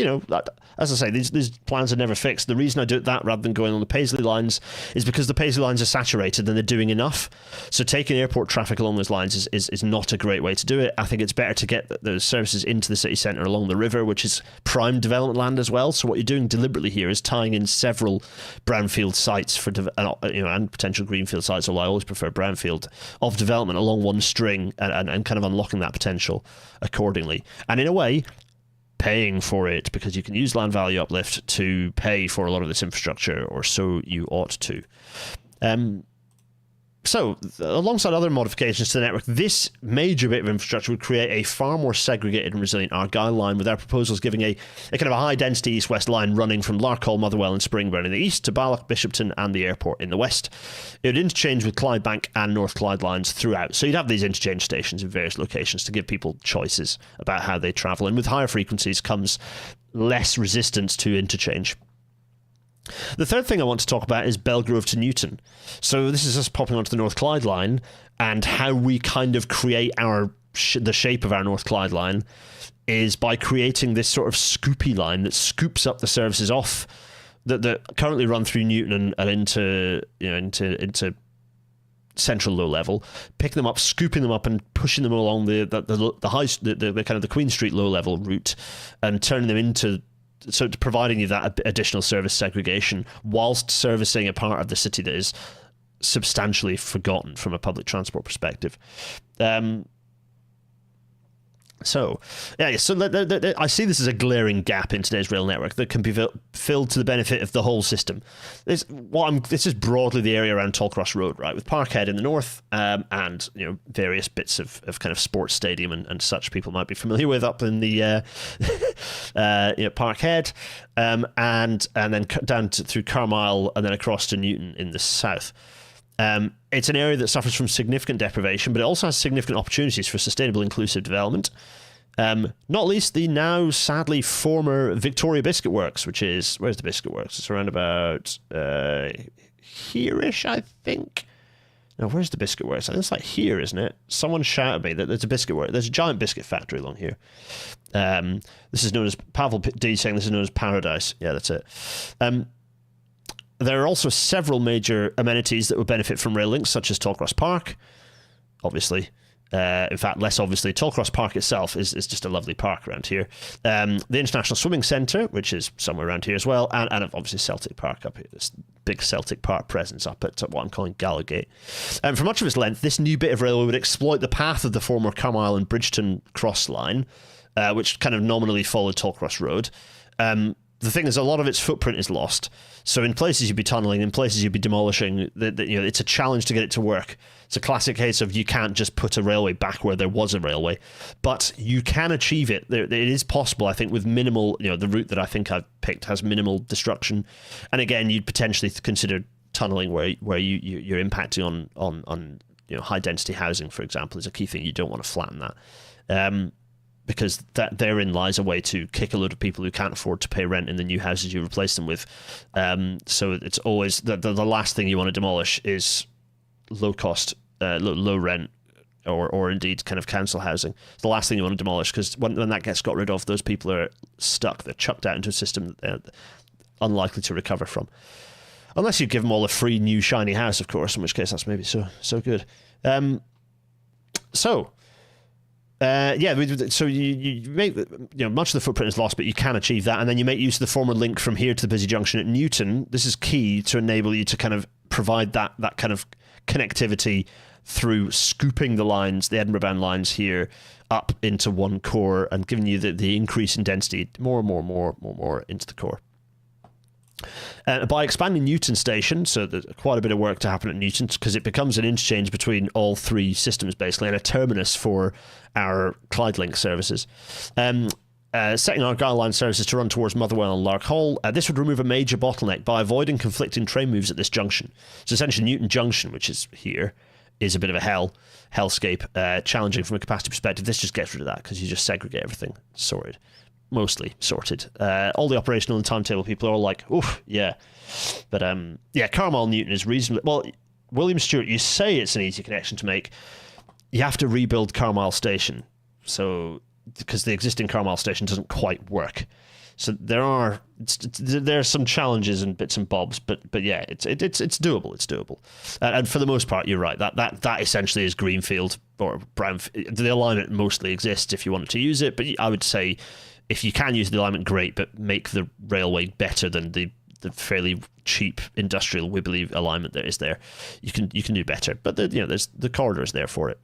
Speaker 1: as I say, these plans are never fixed. The reason I do it that rather than going on the Paisley lines is because the Paisley lines are saturated and they're doing enough. So taking airport traffic along those lines is not a great way to do it. I think it's better to get those services into the city centre along the river, which is prime development land as well. So what you're doing deliberately here is tying in several brownfield sites and potential greenfield sites, although I always prefer brownfield, of development along one string and kind of unlocking that potential accordingly. And in a way, paying for it, because you can use land value uplift to pay for a lot of this infrastructure, or so you ought to. So, alongside other modifications to the network, this major bit of infrastructure would create a far more segregated and resilient Argyll line, with our proposals giving a kind of a high-density east-west line running from Larkhall, Motherwell and Springburn in the east to Balloch, Bishopton and the airport in the west. It would interchange with Clydebank and North Clyde lines throughout. So you'd have these interchange stations in various locations to give people choices about how they travel, and with higher frequencies comes less resistance to interchange. The third thing I want to talk about is Belgrove to Newton. So this is us popping onto the North Clyde line, and how we kind of create the shape of our North Clyde line is by creating this sort of scoopy line that scoops up the services off that currently run through Newton and into central low level, picking them up, scooping them up, and pushing them along the kind of the Queen Street low level route, and turning them into, so providing you that additional service segregation whilst servicing a part of the city that is substantially forgotten from a public transport perspective. So I see this as a glaring gap in today's rail network that can be filled to the benefit of the whole system. This is broadly the area around Tollcross Road, right, with Parkhead in the north, and various bits of kind of sports stadium and such people might be familiar with up in the Parkhead, and then down through Carmyle and then across to Newton in the south. It's an area that suffers from significant deprivation, but it also has significant opportunities for sustainable, inclusive development. Not least the now sadly former Victoria Biscuit Works, which is, where's the Biscuit Works? It's around about here-ish, I think. No, where's the Biscuit Works? I think it's like here, isn't it? Someone shouted me that there's a biscuit works. There's a giant biscuit factory along here. This is known as, Pavel D saying this is known as Paradise. Yeah, that's it. There are also several major amenities that would benefit from rail links, such as Tollcross Park, obviously. In fact, less obviously, Tollcross Park itself is just a lovely park around here. The International Swimming Centre, which is somewhere around here as well, and obviously Celtic Park up here, this big Celtic Park presence up at what I'm calling Gallowgate. For much of its length, this new bit of railway would exploit the path of the former Carmyle and Bridgeton cross line, which kind of nominally followed Tollcross Road. the thing is, a lot of its footprint is lost. So in places you'd be tunneling, in places you'd be demolishing. It's a challenge to get it to work. It's a classic case of you can't just put a railway back where there was a railway, but you can achieve it. It is possible, I think, with minimal. The route that I think I've picked has minimal destruction, and again, you'd potentially consider tunneling where you're impacting on high density housing, for example, is a key thing. You don't want to flatten that. Because that therein lies a way to kick a load of people who can't afford to pay rent in the new houses you replace them with. So it's always the last thing you want to demolish is low cost, low rent, or indeed kind of council housing. It's the last thing you want to demolish, because when that gets got rid of, those people are stuck. They're chucked out into a system that they're unlikely to recover from. Unless you give them all a free new shiny house, of course, in which case that's maybe so good. So you make much of the footprint is lost, but you can achieve that, and then you make use of the former link from here to the busy junction at Newton. This is key to enable you to kind of provide that kind of connectivity through scooping the lines, the Edinburgh bound lines here, up into one core and giving you the increase in density more and more into the core. By expanding Newton Station, so there's quite a bit of work to happen at Newton, because it becomes an interchange between all three systems, basically, and a terminus for our Clyde Link services. Setting Argyll line services to run towards Motherwell and Lark Hall, this would remove a major bottleneck by avoiding conflicting train moves at this junction. So essentially Newton Junction, which is here, is a bit of a hellscape, challenging from a capacity perspective. This just gets rid of that, because you just segregate everything. Sorted. Mostly sorted. All the operational and timetable people are all like, oof, yeah. But Carmel Newton is reasonably... Well, William Stewart, you say it's an easy connection to make. You have to rebuild Carmel Station. So, because the existing Carmel Station doesn't quite work. So there are some challenges and bits and bobs, but yeah, it's doable. It's doable. And for the most part, you're right. That essentially is greenfield or brownfield. The alignment mostly exists if you wanted to use it, but I would say, if you can use the alignment, great, but make the railway better than the fairly cheap industrial wibbly alignment that is there. You can do better, but there's the corridors there for it.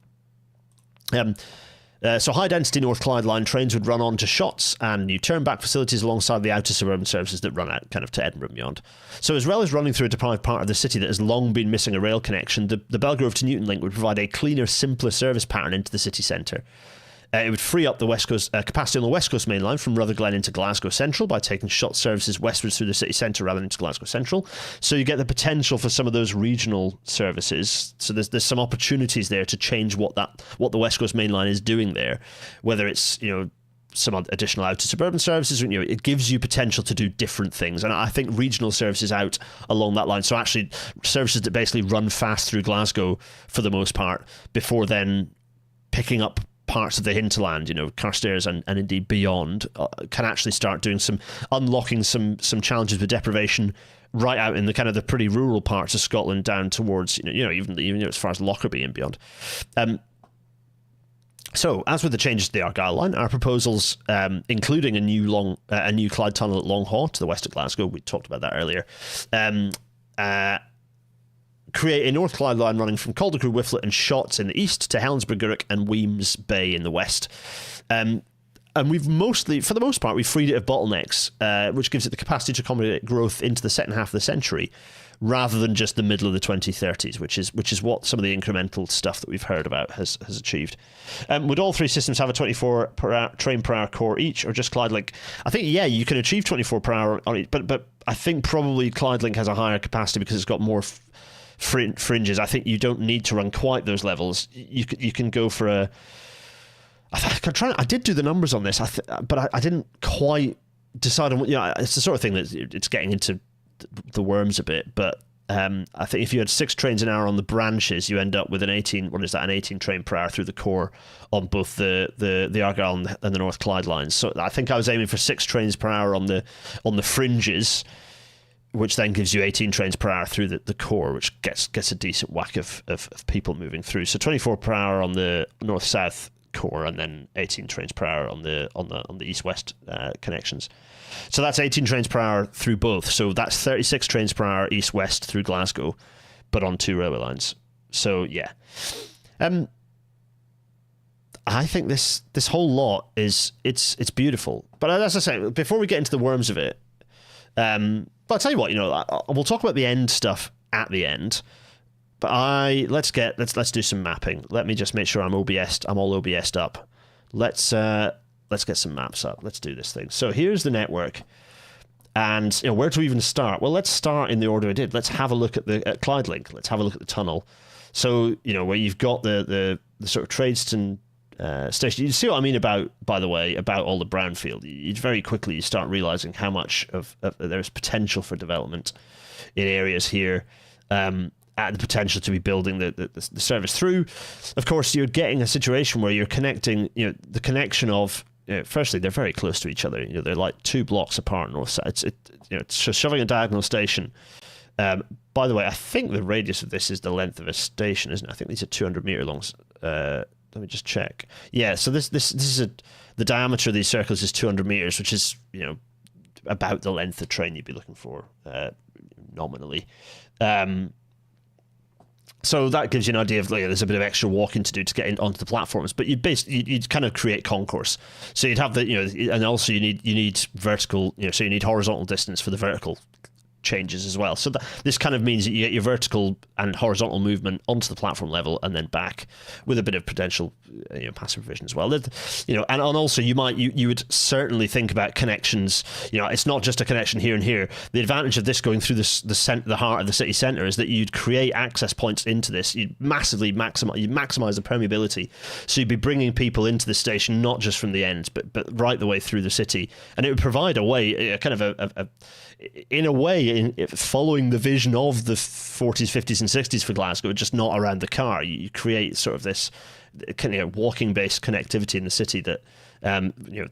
Speaker 1: So high density North Clyde line trains would run on to Shotts and new turn-back facilities alongside the outer suburban services that run out kind of to Edinburgh and beyond. So as well as running through a deprived part of the city that has long been missing a rail connection, the Belgrove to Newton link would provide a cleaner, simpler service pattern into the city centre. It would free up the West Coast capacity on the West Coast main line from Rutherglen into Glasgow Central by taking Shotts services westwards through the city centre rather than into Glasgow Central. So you get the potential for some of those regional services. So there's some opportunities there to change what the West Coast main line is doing there, whether it's some additional outer suburban services. It gives you potential to do different things, and I think regional services out along that line. So actually, services that basically run fast through Glasgow for the most part before then picking up parts of the hinterland, Carstairs and indeed beyond, can actually start doing unlocking some challenges with deprivation right out in the kind of the pretty rural parts of Scotland down towards, even as far as Lockerbie and beyond. So, as with the changes to the Argyll line, our proposals, including a new Clyde tunnel at Long Haw to the west of Glasgow, we talked about that earlier, create a North Clyde line running from Caldercrew, Whifflet and Shotts in the east to Helensburgh, Gurrock and Weems Bay in the west. And we've for the most part, we've freed it of bottlenecks, which gives it the capacity to accommodate growth into the second half of the century, rather than just the middle of the 2030s, which is what some of the incremental stuff that we've heard about has achieved. Would all three systems have a 24 train per hour core each, or just Clyde Link? I think, yeah, you can achieve 24 per hour on it, but I think probably Clyde Link has a higher capacity because it's got more fringes. I think you don't need to run quite those levels. You can go for a... I did do the numbers on this, but I didn't quite decide on... it's the sort of thing that it's getting into the worms a bit, but I think if you had 6 trains an hour on the branches, you end up with an 18 train per hour through the core on both the Argyll and the North Clyde lines. So I think I was aiming for 6 trains per hour on the fringes, which then gives you 18 trains per hour through the core, which gets a decent whack of people moving through. So 24 per hour on the north-south core, and then 18 trains per hour on the east-west connections. So that's 18 trains per hour through both. So that's 36 trains per hour east-west through Glasgow, but on 2 railway lines. So yeah, I think this whole lot it's beautiful. But as I say, before we get into the worms of it, But I'll tell you what, we'll talk about the end stuff at the end. But let's do some mapping. Let me just make sure I'm all OBS'd up. Let's get some maps up. Let's do this thing. So here's the network. And where to even start? Well, let's start in the order I did. Let's have a look at Clyde Link. Let's have a look at the tunnel. So, where you've got the sort of Tradeston station. You see what I mean by the way, about all the brownfield. You very quickly start realizing how much of there's potential for development in areas here. At the potential to be building the service through. Of course, you're getting a situation where you're connecting, the connection of, firstly, they're very close to each other. They're like 2 blocks apart north side. It's just shoving a diagonal station. By the way, I think the radius of this is the length of a station, isn't it? I think these are 200-meter long. Let me just check. Yeah, so this is the diameter of these circles is 200 meters, which is, about the length of train you'd be looking for, nominally. So that gives you an idea of there's a bit of extra walking to do to get onto the platforms, but you'd kind of create concourse. So you'd have and also you need vertical, so you need horizontal distance for the vertical changes as well. So this kind of means that you get your vertical and horizontal movement onto the platform level and then back with a bit of potential passive revision as well. And also you would certainly think about connections. It's not just a connection here and here. The advantage of this going through the heart of the city centre is that you'd create access points into this. You'd massively maximize the permeability. So you'd be bringing people into the station not just from the end, but right the way through the city, and it would provide a way, kind of following the vision of the 40s, 50s, and 60s for Glasgow, just not around the car. You create sort of this kind of walking-based connectivity in the city that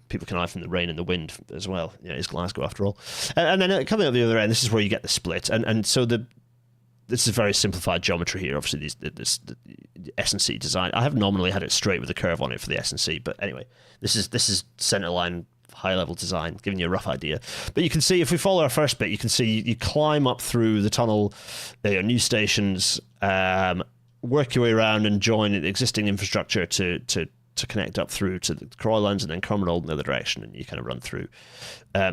Speaker 1: people can hide from the rain and the wind as well. It's Glasgow after all. And then coming out the other end, this is where you get the split. And so this is very simplified geometry here. Obviously, this S&C design. I have nominally had it straight with a curve on it for the S&C, but anyway, this is centerline high-level design, giving you a rough idea. But you can see, if we follow our first bit, you can see you climb up through the tunnel, new stations, work your way around and join the existing infrastructure to connect up through to the Croylands and then Cumbernauld in the other direction, and you kind of run through,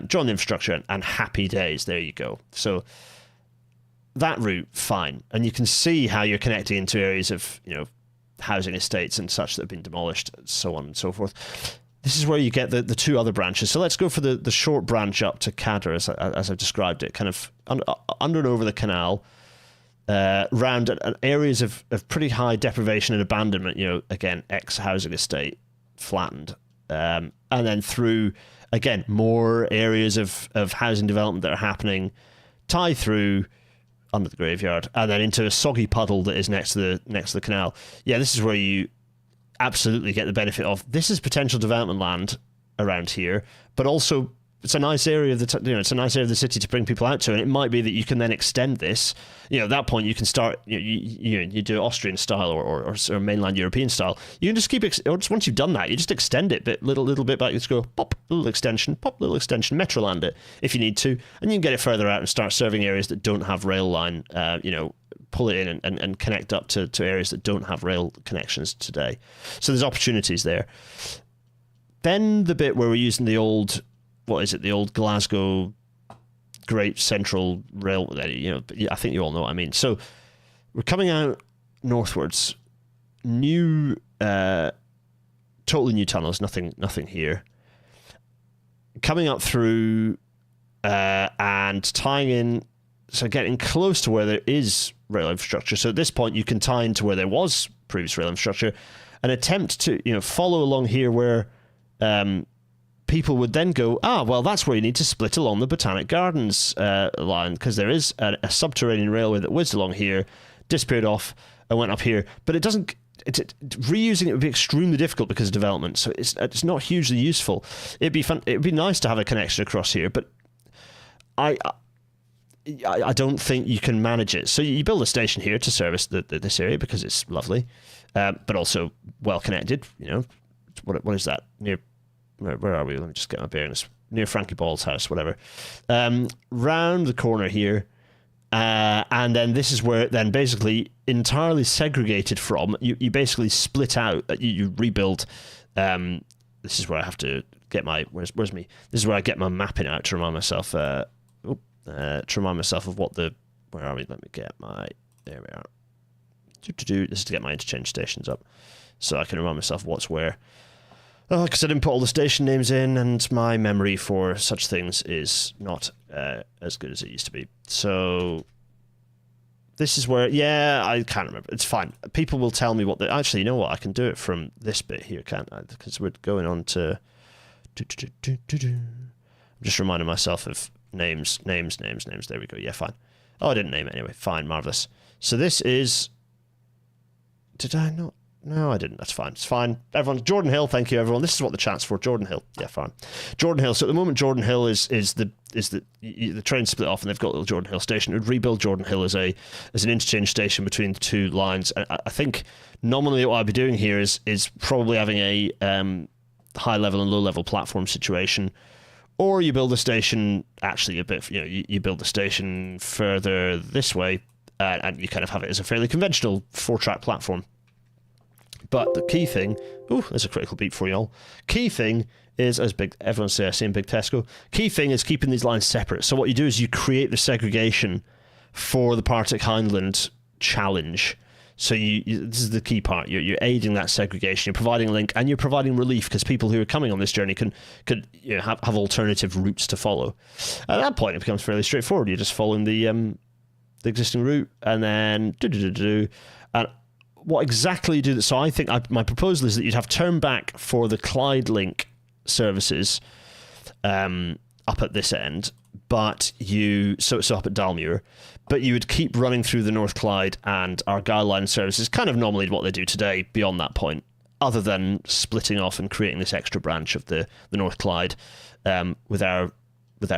Speaker 1: join the infrastructure, and happy days, there you go. So that route, fine. And you can see how you're connecting into areas of, housing estates and such that have been demolished, so on and so forth. This is where you get the 2 other branches. So let's go for the short branch up to Cadder, as I've described it, kind of under and over the canal, round areas of pretty high deprivation and abandonment, again, ex-housing estate, flattened. And then through, again, more areas of housing development that are happening, tie through under the graveyard, and then into a soggy puddle that is next to the canal. Yeah, this is where you absolutely get the benefit of. This is potential development land around here, but also it's a nice area of the city to bring people out to, and it might be that you can then extend this. At that point you can start. You do Austrian style or mainland European style. You can just keep, or just once you've done that, you just extend it little bit back. You just go pop little extension, Metroland it if you need to, and you can get it further out and start serving areas that don't have rail line. Pull it in and connect up to areas that don't have rail connections today. So there's opportunities there. Then the bit where we're using the old Glasgow Great Central Rail, I think you all know what I mean. So we're coming out northwards, totally new tunnels, nothing here. Coming up through and tying in, so getting close to where there is rail infrastructure. So at this point, you can tie into where there was previous rail infrastructure and attempt to, follow along here where people would then go, well, that's where you need to split along the Botanic Gardens line, because there is a subterranean railway that whizzed along here, disappeared off, and went up here. But it doesn't. Reusing it would be extremely difficult because of development. So it's not hugely useful. It'd be fun. It'd be nice to have a connection across here, but I don't think you can manage it. So you build a station here to service this area because it's lovely, but also well connected. What is that near? Where are we? Let me just get my bearings. Near Frankie Ball's house, whatever. Round the corner here, and then this is where it then basically entirely segregated from. You basically split out. You rebuild. This is where I have to get my where's me. This is where I get my mapping out to remind myself. to remind myself of what the... Where are we? Let me get my... There we are. This is to get my interchange stations up, so I can remind myself what's where. Oh, because I didn't put all the station names in, and my memory for such things is not as good as it used to be. So this is where... Yeah, I can't remember. It's fine. People will tell me what the... Actually, you know what? I can do it from this bit here, can't I? Because we're going on to... I'm just reminding myself of names. There we go. Yeah, fine. Oh, I didn't name it anyway. Fine, marvellous. So this is... Did I not? No, I didn't. That's fine. It's fine. Everyone, Jordan Hill, thank you, everyone. This is what the chat's for. Jordan Hill. Yeah, fine. Jordan Hill. So at the moment, Jordan Hill is the train split off, and they've got a little Jordan Hill station. It would rebuild Jordan Hill as an interchange station between the two lines. I think nominally what I'd be doing here is probably having a high level and low level platform situation. Or you build a station actually a bit, you build the station further this way, and you kind of have it as a fairly conventional 4-track platform. But the key thing, there's a critical beat for y'all. Key thing is, as big, everyone say I see in Big Tesco, key thing is keeping these lines separate. So what you do is you create the segregation for the Partick Hindland challenge. So this is the key part. You're aiding that segregation. You're providing a link, and you're providing relief because people who are coming on this journey could have alternative routes to follow. At that point, it becomes fairly straightforward. You're just following the existing route, and then and what exactly you do that? So I think my proposal is that you'd have turn back for the Clyde link services up at this end, but so up at Dalmuir. But you would keep running through the North Clyde and Argyll line services, kind of normally what they do today beyond that point, other than splitting off and creating this extra branch of the North Clyde with our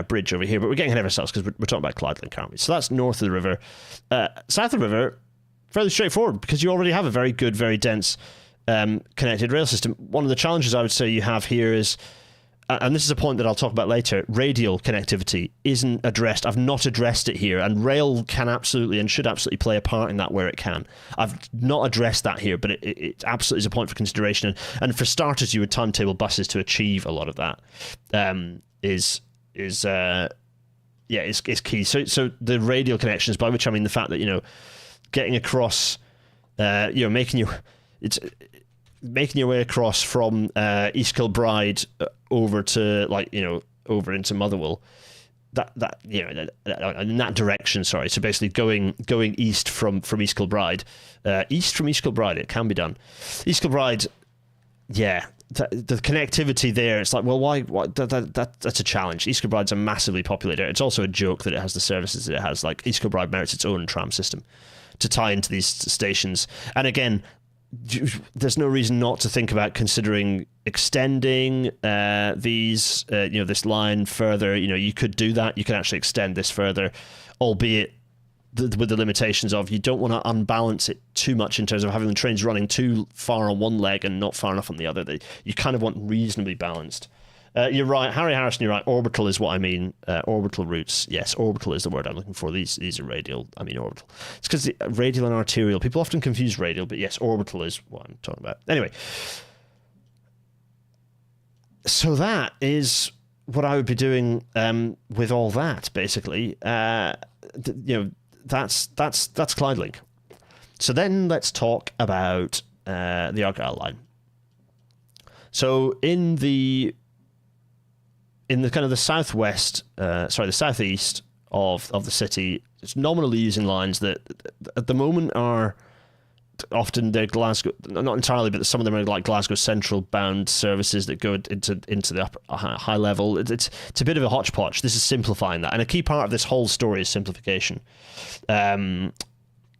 Speaker 1: bridge over here. But we're getting ahead of ourselves because we're talking about Clyde Link, aren't we? So that's north of the river. South of the river, fairly straightforward because you already have a very good, very dense connected rail system. One of the challenges I would say you have here is... and this is a point that I'll talk about later, radial connectivity isn't addressed. I've not addressed it here, and rail can absolutely and should absolutely play a part in that where it can. I've not addressed that here, but it absolutely is a point for consideration. And for starters, you would timetable buses to achieve a lot of that. Is key. So the radial connections, by which I mean the fact that getting across, making your way across from East Kilbride over to over into Motherwell, in that direction. Sorry, so basically going east from East Kilbride, it can be done. East Kilbride, yeah. The connectivity there, it's like, well, why that's a challenge. East Kilbride's a massively populated area. It's also a joke that it has the services that it has. Like, East Kilbride merits its own tram system to tie into these stations. And again, there's no reason not to think about considering extending this line further. You could do that. You can actually extend this further, albeit with the limitations of you don't want to unbalance it too much in terms of having the trains running too far on one leg and not far enough on the other. You kind of want reasonably balanced. You're right, Harry Harrison, you're right. Orbital is what I mean. Orbital routes. Yes, orbital is the word I'm looking for. These are radial. I mean orbital. It's because radial and arterial. People often confuse radial, but yes, orbital is what I'm talking about. Anyway, so that is what I would be doing with all that, basically. That's Clyde Link. So then let's talk about the Argyll line. So in the kind of the the southeast of the city, it's nominally using lines that at the moment are often they're Glasgow, not entirely, but some of them are like Glasgow Central bound services that go into the upper high level. It's a bit of a hodgepodge. This is simplifying that, and a key part of this whole story is simplification.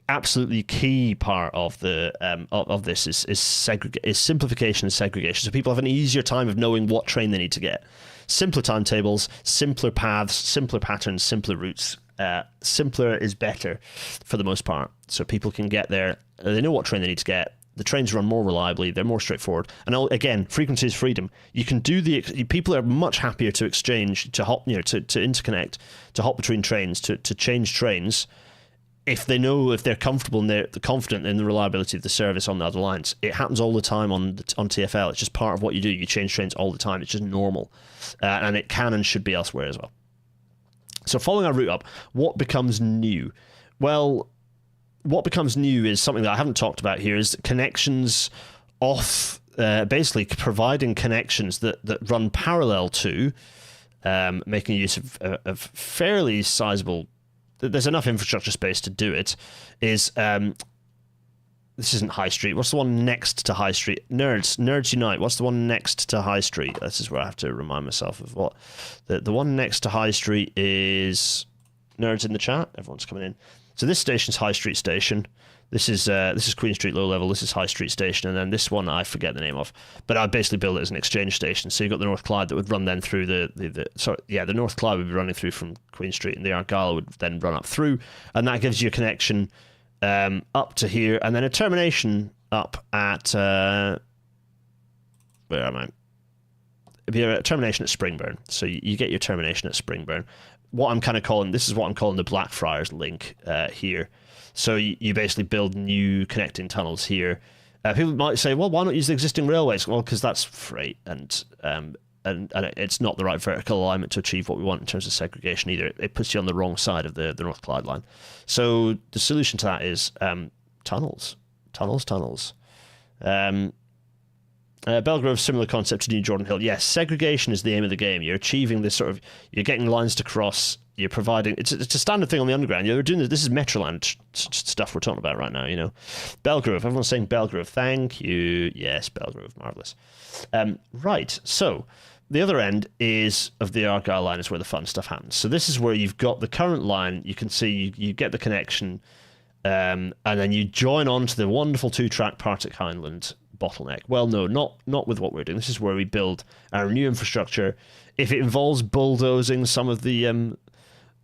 Speaker 1: Absolutely key part of the of this is simplification and segregation, so people have an easier time of knowing what train they need to get. Simpler timetables, simpler paths, simpler patterns, simpler routes. Simpler is better for the most part, so people can get there. They know what train they need to get. The trains run more reliably. They're more straightforward. And again, frequency is freedom. You can do people are much happier to exchange, to hop, to interconnect, to hop between trains, to change trains, if they're comfortable and they're confident in the reliability of the service on the other lines. It happens all the time on TfL. It's just part of what you do. You change trains all the time. It's just normal, and it can and should be elsewhere as well. So following our route up, what becomes new? Well, what becomes new is something that I haven't talked about here, is connections off, basically providing connections that run parallel to, making use of fairly sizable, there's enough infrastructure space to do it, is, this isn't High Street. What's the one next to High Street? Nerds Unite. What's the one next to High Street? This is where I have to remind myself of what. The one next to High Street is Nerds in the chat. Everyone's coming in. So this station's High Street Station. This is Queen Street Low Level. This is High Street Station, and then this one I forget the name of. But I basically built it as an exchange station. So you've got the North Clyde that would run then through the North Clyde would be running through from Queen Street, and the Argyll would then run up through, and that gives you a connection up to here, and then a termination up at where am I? It'd be a termination at Springburn. So you get your termination at Springburn. What I'm kind of calling, this is what I'm calling the Blackfriars link here. So you basically build new connecting tunnels here. People might say, well, why not use the existing railways? Well, because that's freight, and it's not the right vertical alignment to achieve what we want in terms of segregation either. It puts you on the wrong side of the North Clyde line. So the solution to that is tunnels. Belgrove, similar concept to New Jordan Hill. Yes, segregation is the aim of the game. You're achieving this sort of, you're getting lines to cross, you're providing, it's a standard thing on the underground. You're doing this is Metroland stuff we're talking about right now, you know. Belgrove, everyone's saying Belgrove. Thank you. Yes, Belgrove, marvellous. Right, so the other end of the Argyll line is where the fun stuff happens. So this is where you've got the current line, you can see you get the connection, and then you join on to the wonderful two-track Partick Hindland bottleneck. Well, no, not with what we're doing. This is where we build our new infrastructure. If it involves bulldozing some of the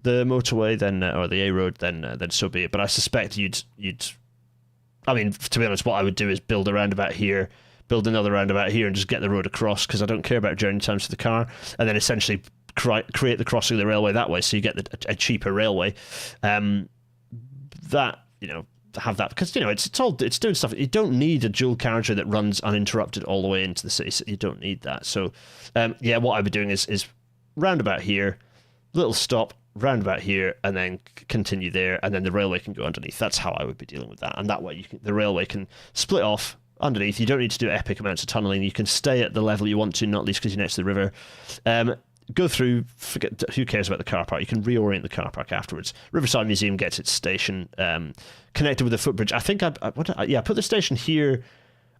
Speaker 1: motorway, then or the A road, then so be it. But I suspect you'd. I mean, to be honest, what I would do is build a roundabout here, build another roundabout here, and just get the road across, because I don't care about journey times for the car, and then essentially create the crossing of the railway that way, so you get a cheaper railway. That, you know, have that, because, you know, it's doing stuff. You don't need a dual carriageway that runs uninterrupted all the way into the city. So you don't need that. So yeah, what I'd be doing is roundabout here, little stop, roundabout here, and then continue there, and then the railway can go underneath. That's how I would be dealing with that. And that way the railway can split off underneath. You don't need to do epic amounts of tunneling. You can stay at the level you want to, not least because you're next to the river. Go through, forget, who cares about the car park? You can reorient the car park afterwards. Riverside Museum gets its station connected with the footbridge. I think I put the station here.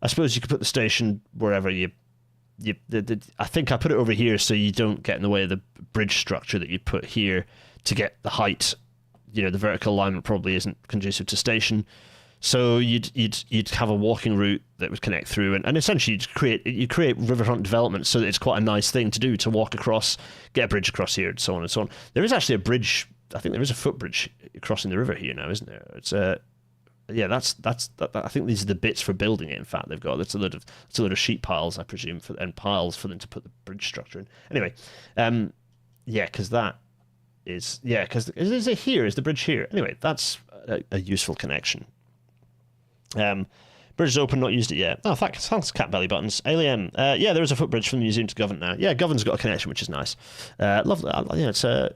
Speaker 1: I suppose you could put the station wherever I think I put it over here so you don't get in the way of the bridge structure that you put here to get the height. You know, the vertical alignment probably isn't conducive to station. So you'd have a walking route that would connect through, and essentially you create riverfront development so that it's quite a nice thing to do, to walk across, get a bridge across here, and so on and so on. There is actually a bridge. I think there is a footbridge crossing the river here now, isn't there? It's yeah, that's I think these are the bits for building it. In fact, they've got it's a load of sheet piles, I presume, and piles for them to put the bridge structure in. Anyway, yeah, because that is is it here? Is the bridge here? Anyway, that's a useful connection. Bridge is open, not used it yet. Oh, thanks, Cat Belly Buttons. Alien. Yeah, there is a footbridge from the museum to Govan now. Yeah, Govan's got a connection, which is nice. Lovely. Yeah, it's well,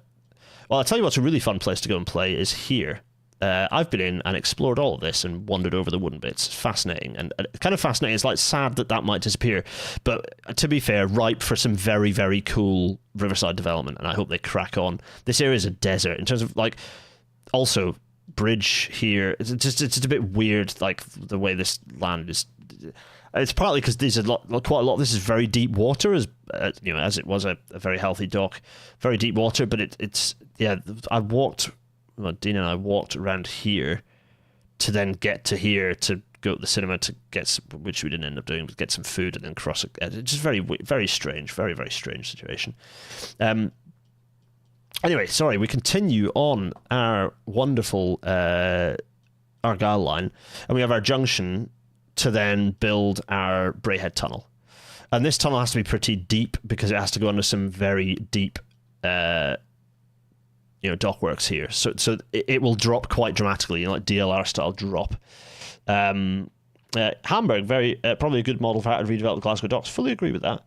Speaker 1: I'll tell you what's a really fun place to go and play is here. I've been in and explored all of this and wandered over the wooden bits. It's fascinating, and kind of fascinating. It's like sad that might disappear, but to be fair, ripe for some very, very cool riverside development, and I hope they crack on. This area is a desert in terms of, like, also bridge here. It's a bit weird, like the way this land is. It's partly because there's quite a lot. This is very deep water, as you know, as it was a very healthy dock, very deep water. But it's yeah. Dean and I walked around here to then get to here to go to the cinema to get which we didn't end up doing, but get some food and then cross it. It's just very strange, very strange situation. Anyway, sorry, we continue on our wonderful Argyll line, and we have our junction to then build our Braehead Tunnel. And this tunnel has to be pretty deep because it has to go under some very deep dockworks here. So it will drop quite dramatically, like DLR style drop. Hamburg, very probably a good model for how to redevelop Glasgow docks. Fully agree with that.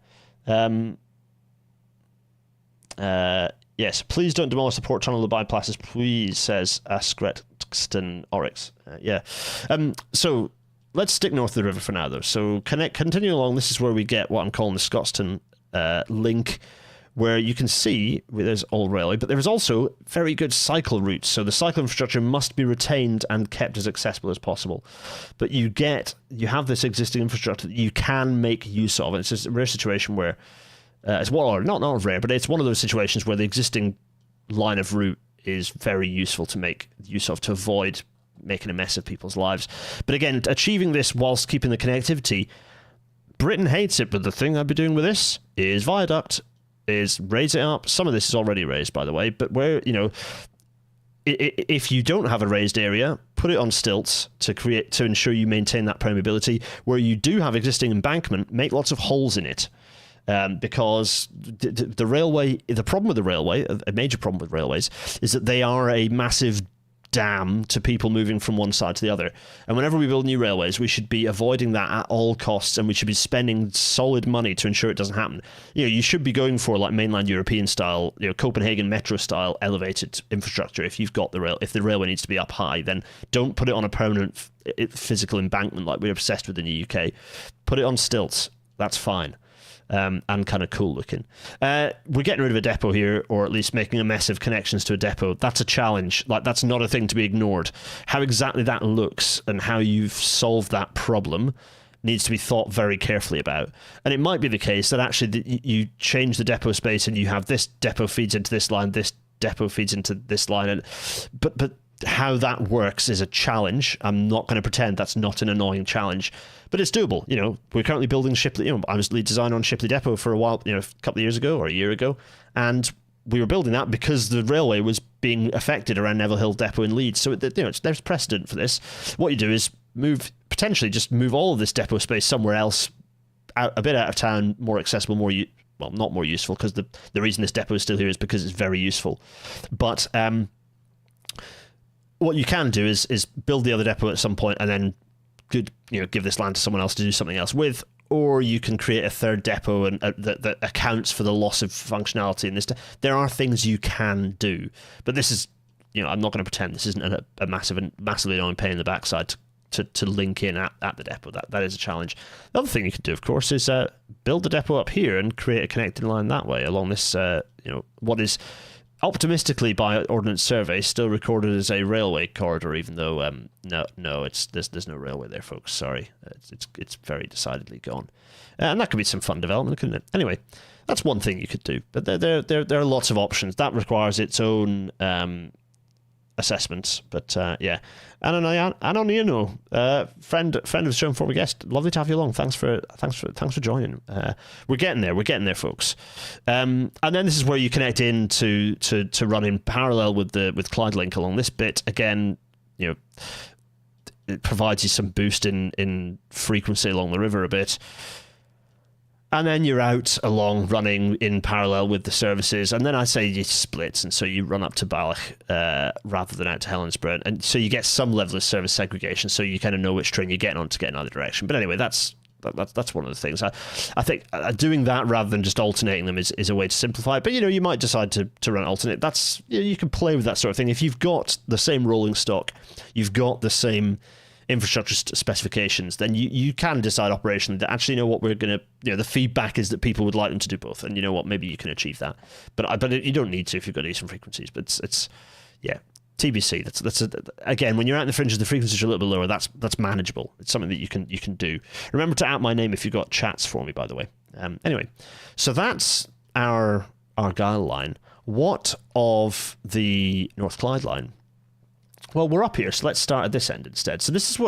Speaker 1: Yes, please don't demolish the port tunnel to bypasses, please, says Askretston Oryx. Yeah. So let's stick north of the river for now, though. So continue along. This is where we get what I'm calling the Scotstoun link, where you can see there's all railway, but there is also very good cycle routes. So the cycle infrastructure must be retained and kept as accessible as possible. But you have this existing infrastructure that you can make use of. And it's just a rare situation where it's not rare, but it's one of those situations where the existing line of route is very useful to make use of to avoid making a mess of people's lives. But again, achieving this whilst keeping the connectivity, Britain hates it, but the thing I'd be doing with this is viaduct, is raise it up. Some of this is already raised, by the way, but where, if you don't have a raised area, put it on stilts to ensure you maintain that permeability. Where you do have existing embankment, make lots of holes in it. Because the railway, the problem with the railway, a major problem with railways, is that they are a massive dam to people moving from one side to the other. And whenever we build new railways, we should be avoiding that at all costs, and we should be spending solid money to ensure it doesn't happen. You should be going for like mainland European style, Copenhagen metro style elevated infrastructure. If you've got if the railway needs to be up high, then don't put it on a permanent physical embankment like we're obsessed with in the UK. Put it on stilts. That's fine. And kind of cool looking. We're getting rid of a depot here, or at least making a mess of connections to a depot. That's a challenge. Like, that's not a thing to be ignored. How exactly that looks and how you've solved that problem needs to be thought very carefully about. And it might be the case that actually you change the depot space and you have this depot feeds into this line, this depot feeds into this line, but how that works is a challenge. I'm not going to pretend that's not an annoying challenge, but it's doable. We're currently building Shipley. I was lead designer on Shipley Depot for a while, a couple of years ago or a year ago, and we were building that because the railway was being affected around Neville Hill Depot in Leeds. So there's precedent for this. What you do is potentially just move all of this depot space somewhere else, a bit out of town, more accessible, not more useful, because the reason this depot is still here is because it's very useful. But what you can do is build the other depot at some point and then give this land to someone else to do something else with, or you can create a third depot and that accounts for the loss of functionality in this. There are things you can do, but this is, I'm not going to pretend this isn't a massively annoying pain in the backside to link in at the depot. That is a challenge. The other thing you can do, of course, is build the depot up here and create a connecting line that way along this, what is optimistically by Ordnance Survey still recorded as a railway corridor, even though there's no railway there, folks. Sorry, it's very decidedly gone, and that could be some fun development, couldn't it? Anyway, that's one thing you could do, but there are lots of options. That requires its own assessments, but yeah. Anonino, friend of the show and former guest. Lovely to have you along. Thanks for joining. We're getting there, folks. And then this is where you connect in to run in parallel with Clyde Link along this bit. Again, it provides you some boost in frequency along the river a bit. And then you're out along running in parallel with the services. And then I say it splits. And so you run up to Balloch rather than out to Helensburgh. And so you get some level of service segregation. So you kind of know which train you're getting on to get in either direction. But anyway, that's one of the things. I think doing that rather than just alternating them is a way to simplify it. But, you might decide to run alternate. That's, you can play with that sort of thing. If you've got the same rolling stock, you've got the same infrastructure specifications, then you can decide operationally that actually, what we're going to, the feedback is that people would like them to do both, and maybe you can achieve that, but you don't need to if you've got decent frequencies. But it's TBC. That's again, when you're out in the fringes, the frequencies are a little bit lower. That's manageable. It's something that you can do. Remember to at my name if you've got chats for me, by the way. Anyway, so that's our Argyll line. What of the North Clyde line? Well, we're up here, so let's start at this end instead. So this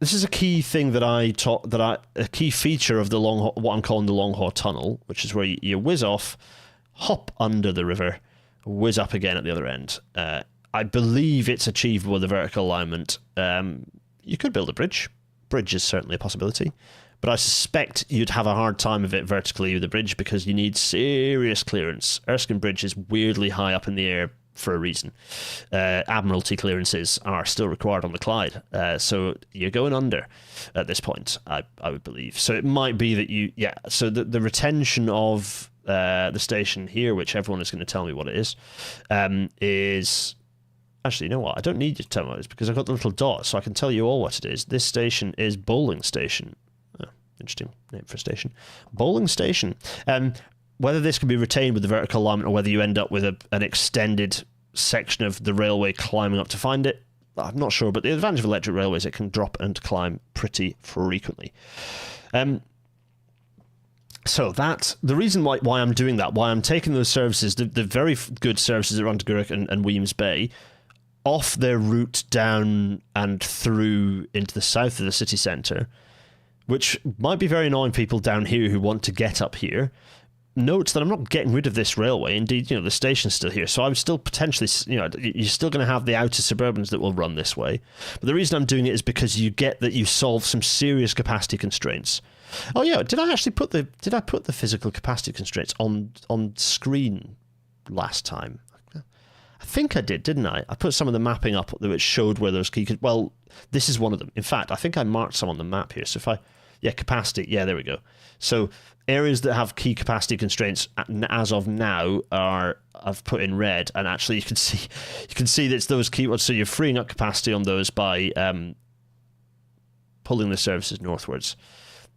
Speaker 1: is a key thing a key feature of what I'm calling the long haul tunnel, which is where you whiz off, hop under the river, whiz up again at the other end. I believe it's achievable with a vertical alignment. You could build a bridge. Bridge is certainly a possibility, but I suspect you'd have a hard time of it vertically with a bridge because you need serious clearance. Erskine Bridge is weirdly high up in the air for a reason. Admiralty clearances are still required on the Clyde, so you're going under at this point, I would believe. So it might be that so the retention of the station here, which everyone is going to tell me what it is actually, you know what? I don't need you to tell me what it is because I've got the little dot, so I can tell you all what it is. This station is Bowling Station. Oh, interesting name for a station. Bowling Station. Whether this can be retained with the vertical alignment or whether you end up with an extended section of the railway climbing up to find it, I'm not sure. But the advantage of electric railways, it can drop and climb pretty frequently. So that's the reason why I'm doing that, why I'm taking those services, the very good services that run to Guruk and Weems Bay, off their route down and through into the south of the city centre, which might be very annoying people down here who want to get up here. Note that I'm not getting rid of this railway. Indeed, the station's still here, so I would still potentially, you're still going to have the outer suburbans that will run this way. But the reason I'm doing it is because you get that you solve some serious capacity constraints. Oh yeah, did I put the physical capacity constraints on screen last time? I think I did, didn't I? I put some of the mapping up which showed where those key... Well, this is one of them. In fact, I think I marked some on the map here. So if I... Yeah, capacity. Yeah, there we go. So areas that have key capacity constraints as of now I've put in red, and actually you can see that it's those key ones. So you're freeing up capacity on those by pulling the services northwards,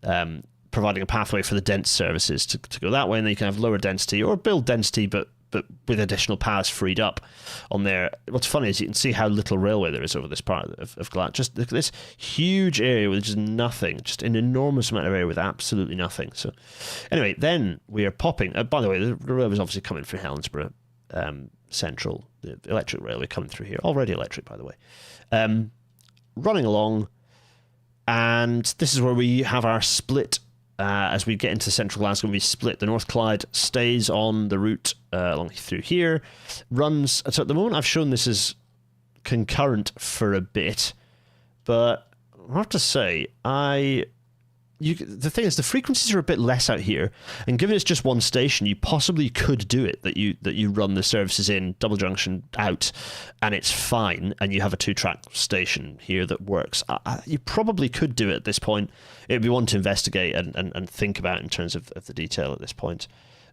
Speaker 1: providing a pathway for the dense services to go that way, and then you can have lower density or build density, but with additional paths freed up on there. What's funny is you can see how little railway there is over this part of Glasgow. Just look at this huge area with just nothing, just an enormous amount of area with absolutely nothing. So anyway, then we are popping. By the way, the railway is obviously coming through Helensburgh Central, the electric railway coming through here. Already electric, by the way. Running along, and this is where we have our split. As we get into central Glasgow, we split. The North Clyde stays on the route along through here, runs. So at the moment, I've shown this as concurrent for a bit, but I have to say, the thing is, the frequencies are a bit less out here, and given it's just one station, you possibly could do it that you run the services in double junction out, and it's fine, and you have a 2-track station here that works. You probably could do it at this point. It'd be one to investigate and think about in terms of the detail at this point.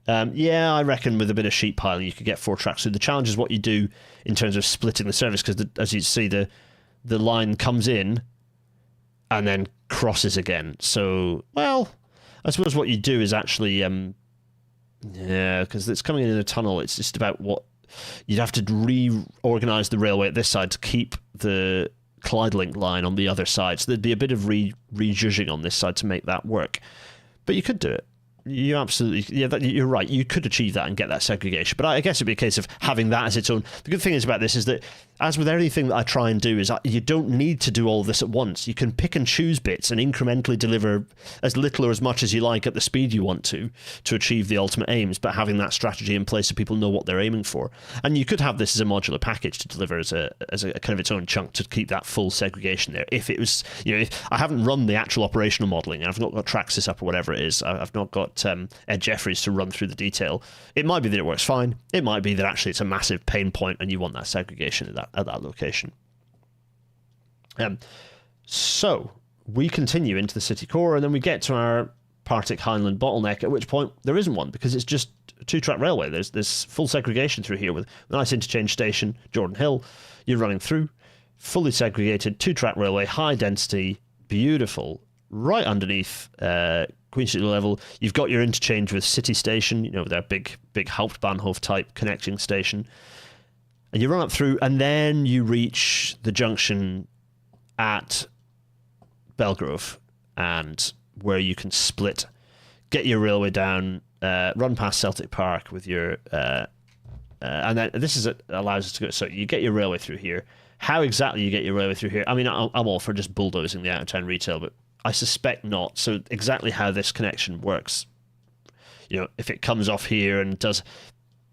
Speaker 1: Yeah, I reckon with a bit of sheet piling, you could get 4 tracks. So the challenge is what you do in terms of splitting the service, because as you see, the line comes in and then crosses again. So, well, I suppose what you do is actually, because it's coming in a tunnel, it's just about what you'd have to reorganise the railway at this side to keep the Clyde Link line on the other side. So there'd be a bit of rejudging on this side to make that work. But you could do it. You absolutely, you're right. You could achieve that and get that segregation, but I guess it'd be a case of having that as its own. The good thing is about this is that, as with anything that I try and do, is you don't need to do all of this at once. You can pick and choose bits and incrementally deliver as little or as much as you like at the speed you want to achieve the ultimate aims, but having that strategy in place so people know what they're aiming for. And you could have this as a modular package to deliver as a kind of its own chunk to keep that full segregation there. If it was, if I haven't run the actual operational modelling, I've not got Traxxas up or whatever it is, I've not got Ed Jeffries to run through the detail. It might be that it works fine. It might be that actually it's a massive pain point and you want that segregation at that location. So we continue into the city core, and then we get to our Partick Hindland bottleneck, at which point there isn't one because it's just a 2-track railway. There's this full segregation through here with a nice interchange station, Jordan Hill. You're running through, fully segregated, 2-track railway, high density, beautiful, right underneath Queen Street level. You've got your interchange with City Station, with their big Hauptbahnhof type connecting station. And you run up through, and then you reach the junction at Belgrove, and where you can split, get your railway down, run past Celtic Park with your... and then this allows us to go... So you get your railway through here. How exactly you get your railway through here? I mean, I'm all for just bulldozing the out-of-town retail, but I suspect not. So exactly how this connection works, if it comes off here and does...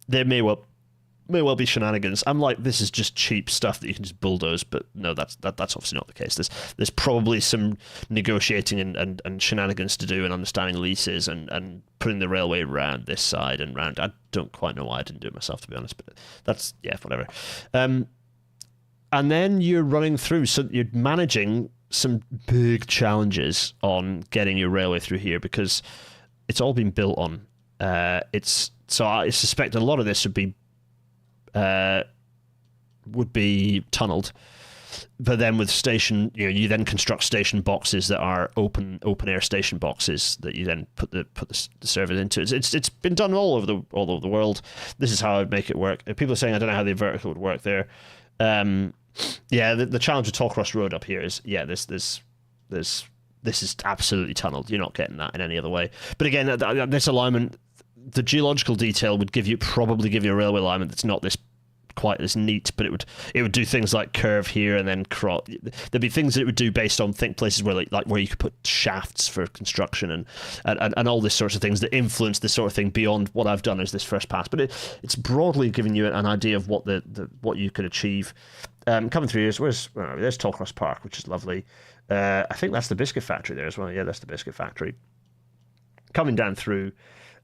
Speaker 1: There may well be shenanigans. I'm like, this is just cheap stuff that you can just bulldoze, but no, that's obviously not the case. There's probably some negotiating and shenanigans to do, and understanding leases and putting the railway around this side and round. I don't quite know why I didn't do it myself, to be honest, but that's, whatever. And then you're running through, so you're managing some big challenges on getting your railway through here, because it's all been built on So I suspect a lot of this would be tunneled. But then with station, you then construct station boxes that are open air station boxes that you then put the server into. It's been done all over the world. This is how I would make it work. People are saying I don't know how the vertical would work there. The challenge with Tollcross Road up here is this is absolutely tunneled. You're not getting that in any other way. But again, this alignment, the geological detail would probably give you a railway alignment that's not quite as neat, but it would do things like curve here and then there'd be things that it would do based on places where like where you could put shafts for construction and all this sorts of things that influence this sort of thing beyond what I've done as this first pass. But it's broadly giving you an idea of what you could achieve. Coming through here, there's Tollcross Park, which is lovely. I think that's the biscuit factory there as well. Yeah, that's the biscuit factory. Coming down through,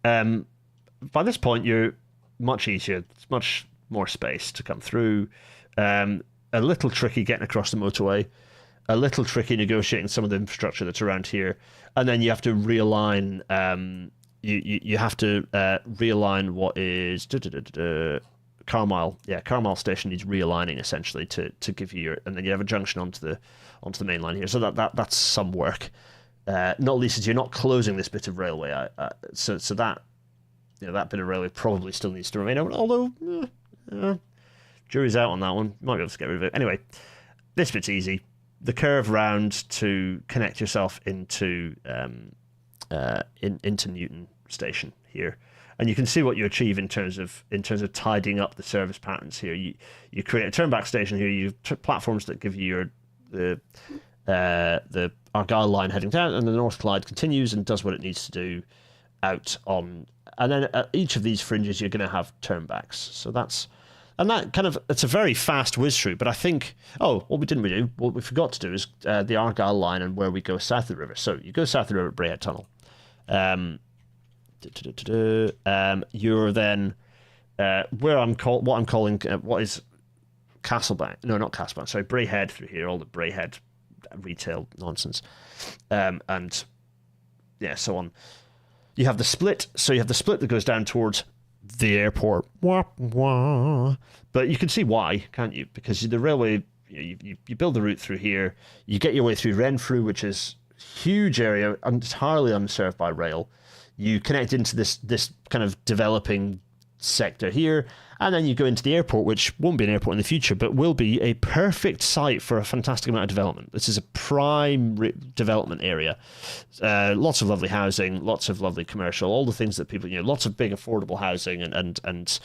Speaker 1: by this point you're much easier. It's much more space to come through. A little tricky getting across the motorway, a little tricky negotiating some of the infrastructure that's around here, and then you have to realign. You have to realign what is Carmyle. Yeah, Carmyle Station needs realigning essentially to give you and then you have a junction onto the main line here. So that's some work. Not least as you're not closing this bit of railway. So that that bit of railway probably still needs to remain open. Although. Jury's out on that one. Might be able to get rid of it. Anyway, this bit's easy. The curve round to connect yourself into Newton Station here, and you can see what you achieve in terms of tidying up the service patterns here. You create a turnback station here. You have platforms that give you the Argyll line heading down, and the North Clyde continues and does what it needs to do out on. And then at each of these fringes, you're going to have turnbacks. So it's a very fast whiz through. But I think, what we do? What we forgot to do is the Argyll line and where we go south of the river. So you go south of the river at Braehead Tunnel. You're then what is Castlebank? No, not Castlebank. Sorry, Braehead through here. All the Braehead retail nonsense, and so on. You have the split, so you have the split that goes down towards the airport. Wah, wah. But you can see why, can't you? Because the railway, you build the route through here, you get your way through Renfrew, which is a huge area, entirely unserved by rail. You connect into this kind of developing sector here, and then you go into the airport, which won't be an airport in the future, but will be a perfect site for a fantastic amount of development. This is a prime development area. Lots of lovely housing, lots of lovely commercial, all the things that people, lots of big affordable housing and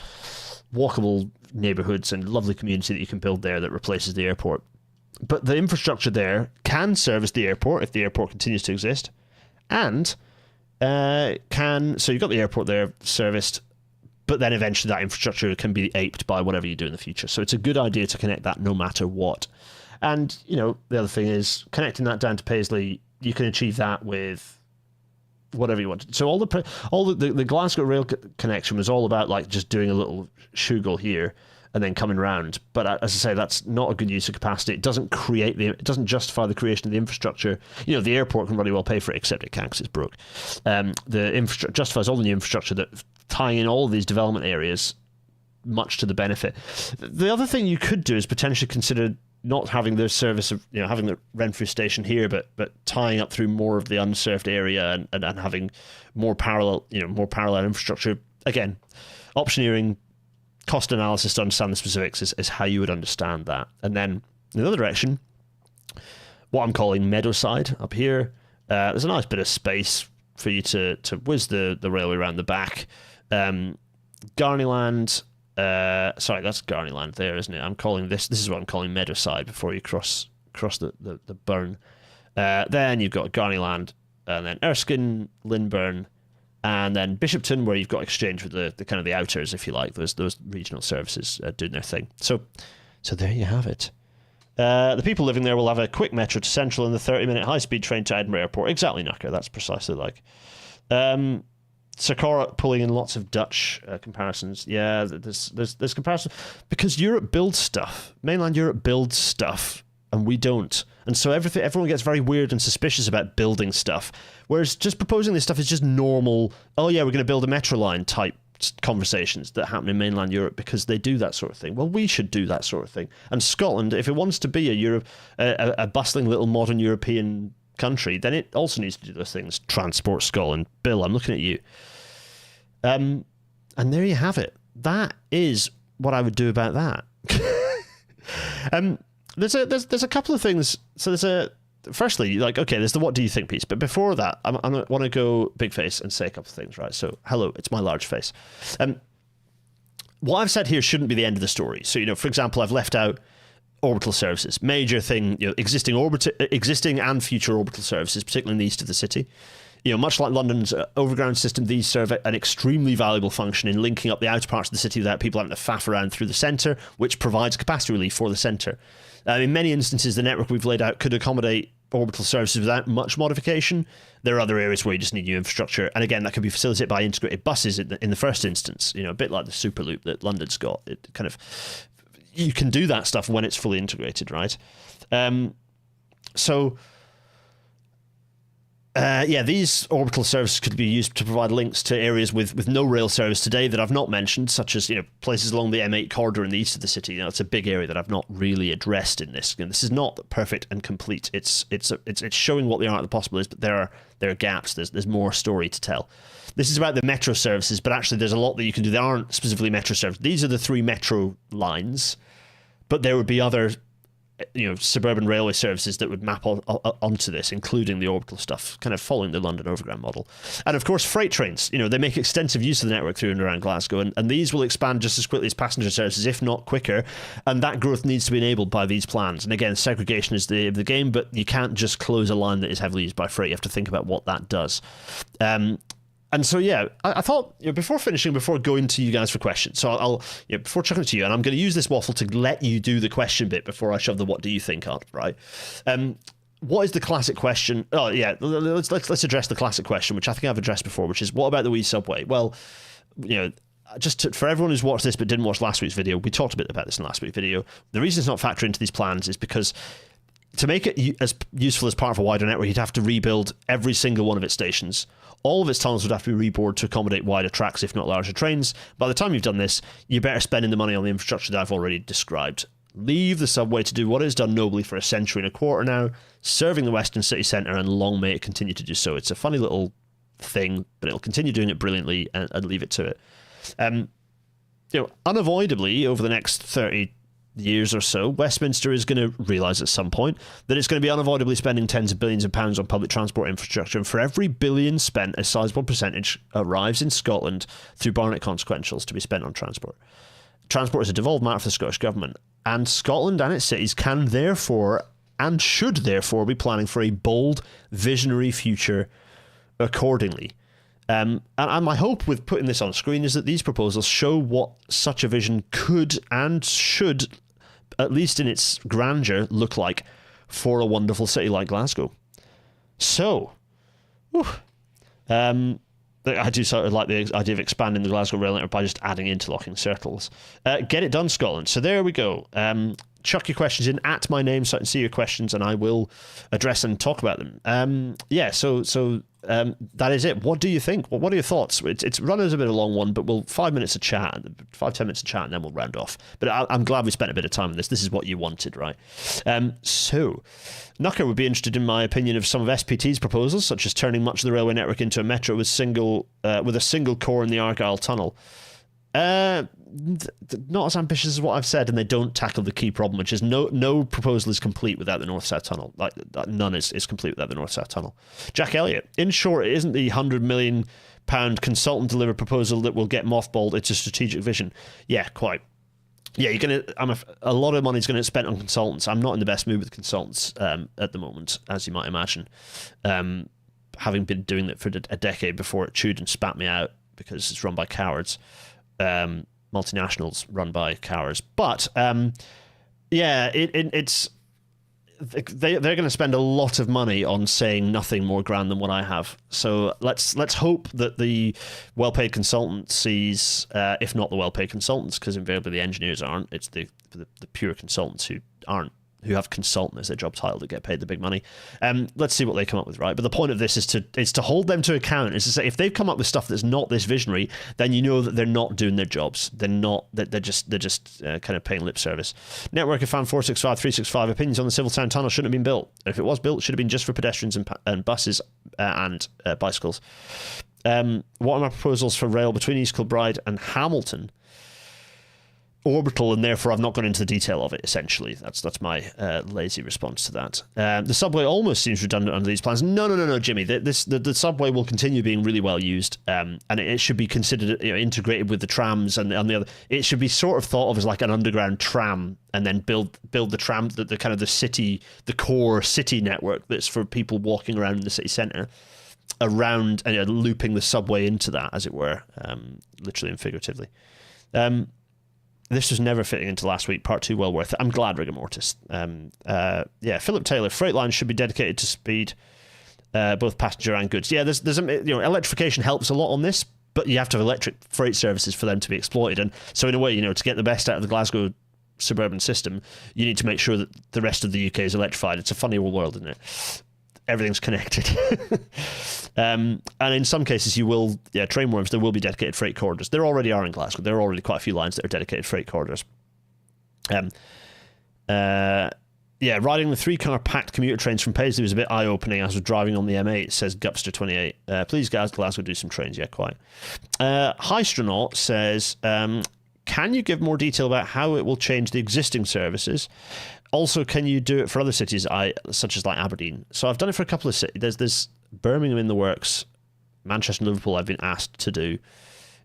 Speaker 1: walkable neighborhoods and lovely community that you can build there that replaces the airport. But the infrastructure there can service the airport if the airport continues to exist, and so you've got the airport there serviced, but then eventually that infrastructure can be aped by whatever you do in the future. So it's a good idea to connect that no matter what. And, the other thing is connecting that down to Paisley, you can achieve that with whatever you want. So all the Glasgow rail connection was all about like just doing a little shugle here and then coming round. But as I say, that's not a good use of capacity. It doesn't justify the creation of the infrastructure. The airport can really well pay for it, except it can't because it's broke. The infrastructure justifies all the new infrastructure that tying in all of these development areas, much to the benefit. The other thing you could do is potentially consider not having the service of having the Renfrew station here, but tying up through more of the unserved area and having more parallel infrastructure. Again, optioneering, cost analysis to understand the specifics is how you would understand that. And then in the other direction, what I'm calling Meadowside up here, there's a nice bit of space for you to whiz the railway around the back. Garneyland, sorry, that's Garneyland there, isn't it? I'm calling this is what I'm calling Meadowside before you cross the burn. Then you've got Garneyland, and then Erskine, Linburn, and then Bishopton, where you've got exchange with the kind of the outers, if you like, those regional services doing their thing. So there you have it. The people living there will have a quick metro to Central and the 30-minute high-speed train to Edinburgh Airport. Exactly, Knucker. That's precisely like. Sakura pulling in lots of Dutch comparisons. Yeah, there's comparisons because Europe builds stuff. Mainland Europe builds stuff and we don't. And so everyone gets very weird and suspicious about building stuff, whereas just proposing this stuff is just normal, oh yeah, we're going to build a metro line type conversations that happen in mainland Europe because they do that sort of thing. Well, we should do that sort of thing. And Scotland, if it wants to be a bustling little modern European country, then it also needs to do those things. Transport Scotland. Bill, I'm looking at you. And there you have it. That is what I would do about that. There's a couple of things. So firstly, like, okay, there's the what do you think piece, but before that, I want to go big face and say a couple of things, right? So, hello, it's my large face. What I've said here shouldn't be the end of the story. So, for example, I've left out orbital services, major thing, existing and future orbital services, particularly in the east of the city. Much like London's overground system, these serve an extremely valuable function in linking up the outer parts of the city without people having to faff around through the centre, which provides capacity relief for the centre. In many instances, the network we've laid out could accommodate orbital services without much modification. There are other areas where you just need new infrastructure, and again, that could be facilitated by integrated buses in the first instance. A bit like the Superloop that London's got. It kind of, you can do that stuff when it's fully integrated, right? These orbital services could be used to provide links to areas with no rail service today that I've not mentioned, such as places along the M8 corridor in the east of the city. It's a big area that I've not really addressed in this. This is not perfect and complete. It's showing what the art of the possible is, but there are gaps. There's more story to tell. This is about the metro services, but actually there's a lot that you can do that aren't specifically metro services. These are the 3 metro lines, but there would be other suburban railway services that would map onto this, including the orbital stuff, kind of following the London Overground model. And of course, freight trains, they make extensive use of the network through and around Glasgow, and these will expand just as quickly as passenger services, if not quicker, and that growth needs to be enabled by these plans. And again, segregation is the game, but you can't just close a line that is heavily used by freight. You have to think about what that does. And so, I thought, before going to you guys for questions, so I'll before chucking it to you, and I'm going to use this waffle to let you do the question bit before I shove the what do you think on, right? What is the classic question? Oh, yeah, let's address the classic question, which I think I've addressed before, which is, what about the wee subway? Well, for everyone who's watched this but didn't watch last week's video, we talked a bit about this in last week's video. The reason it's not factored into these plans is because to make it as useful as part of a wider network, you'd have to rebuild every single one of its stations. All of its tunnels would have to be rebored to accommodate wider tracks, if not larger trains. By the time you've done this, you're better spending the money on the infrastructure that I've already described. Leave the subway to do what it has done nobly for a century and a quarter now, serving the Western city centre, and long may it continue to do so. It's a funny little thing, but it'll continue doing it brilliantly, and leave it to it. Unavoidably, over the next 30 years or so, Westminster is going to realise at some point that it's going to be unavoidably spending tens of billions of pounds on public transport infrastructure, and for every billion spent, a sizable percentage arrives in Scotland through Barnett consequentials to be spent on transport. Transport is a devolved matter for the Scottish Government, and Scotland and its cities can therefore, and should therefore, be planning for a bold, visionary future accordingly. And my hope with putting this on screen is that these proposals show what such a vision could and should, at least in its grandeur, look like for a wonderful city like Glasgow. So, I do sort of like the idea of expanding the Glasgow rail network by just adding interlocking circles. Get it done, Scotland. So there we go. Chuck your questions in at my name so I can see your questions, and I will address and talk about them. That is it. What do you think? What are your thoughts? It's run as a bit of a long one, but we'll 5 minutes of chat, 5-10 minutes of chat, and then we'll round off. But I'm glad we spent a bit of time on this. This is what you wanted, right? So, Nucker would be interested in my opinion of some of SPT's proposals, such as turning much of the railway network into a metro with a single core in the Argyle Tunnel. Not as ambitious as what I've said, and they don't tackle the key problem, which is no proposal is complete without the North-South Tunnel. Like, none is complete without the North-South Tunnel. Jack Elliott, in short, it isn't the £100 million consultant-delivered proposal that will get mothballed. It's a strategic vision. Yeah, quite. Yeah, a lot of money's going to get spent on consultants. I'm not in the best mood with consultants at the moment, as you might imagine. Having been doing it for a decade before it chewed and spat me out because it's run by cowards. Multinationals run by cowards, but it's they're going to spend a lot of money on saying nothing more grand than what I have. So let's hope that the well-paid consultancies, if not the well-paid consultants, because invariably the engineers aren't, it's the pure consultants who aren't who have consultant as their job title that get paid the big money. Let's see what they come up with, right? But the point of this is to hold them to account. Is to say if they've come up with stuff that's not this visionary, then you know that they're not doing their jobs. They're just kind of paying lip service. Network of Fan 465 opinions on the Civil Town Tunnel shouldn't have been built. If it was built, it should have been just for pedestrians and buses and bicycles. What are my proposals for rail between East Kilbride and Hamilton? Orbital, and therefore I've not gone into the detail of it, essentially. That's my lazy response to that. The subway almost seems redundant under these plans. No, Jimmy. The subway will continue being really well used, and it should be considered integrated with the trams and the other. It should be sort of thought of as like an underground tram, and then build the tram, the kind of the core city network that's for people walking around the city centre, around and looping the subway into that, as it were, literally and figuratively. This was never fitting into last week. Part 2, well worth it. I'm glad, rigor mortis. Philip Taylor. Freight lines should be dedicated to speed, both passenger and goods. Yeah, there's electrification helps a lot on this, but you have to have electric freight services for them to be exploited. And so in a way, to get the best out of the Glasgow suburban system, you need to make sure that the rest of the UK is electrified. It's a funny old world, isn't it? Everything's connected. And in some cases train worms, there will be dedicated freight corridors. There already are in Glasgow. There are already quite a few lines that are dedicated freight corridors. Riding the 3-car packed commuter trains from Paisley was a bit eye-opening as I was driving on the M8, says Gupster28. Please, guys, Glasgow do some trains. Yeah, quite. Hystronaut says, can you give more detail about how it will change the existing services? Also, can you do it for other cities, such as like Aberdeen? So I've done it for a couple of cities. There's Birmingham in the works. Manchester and Liverpool I've been asked to do.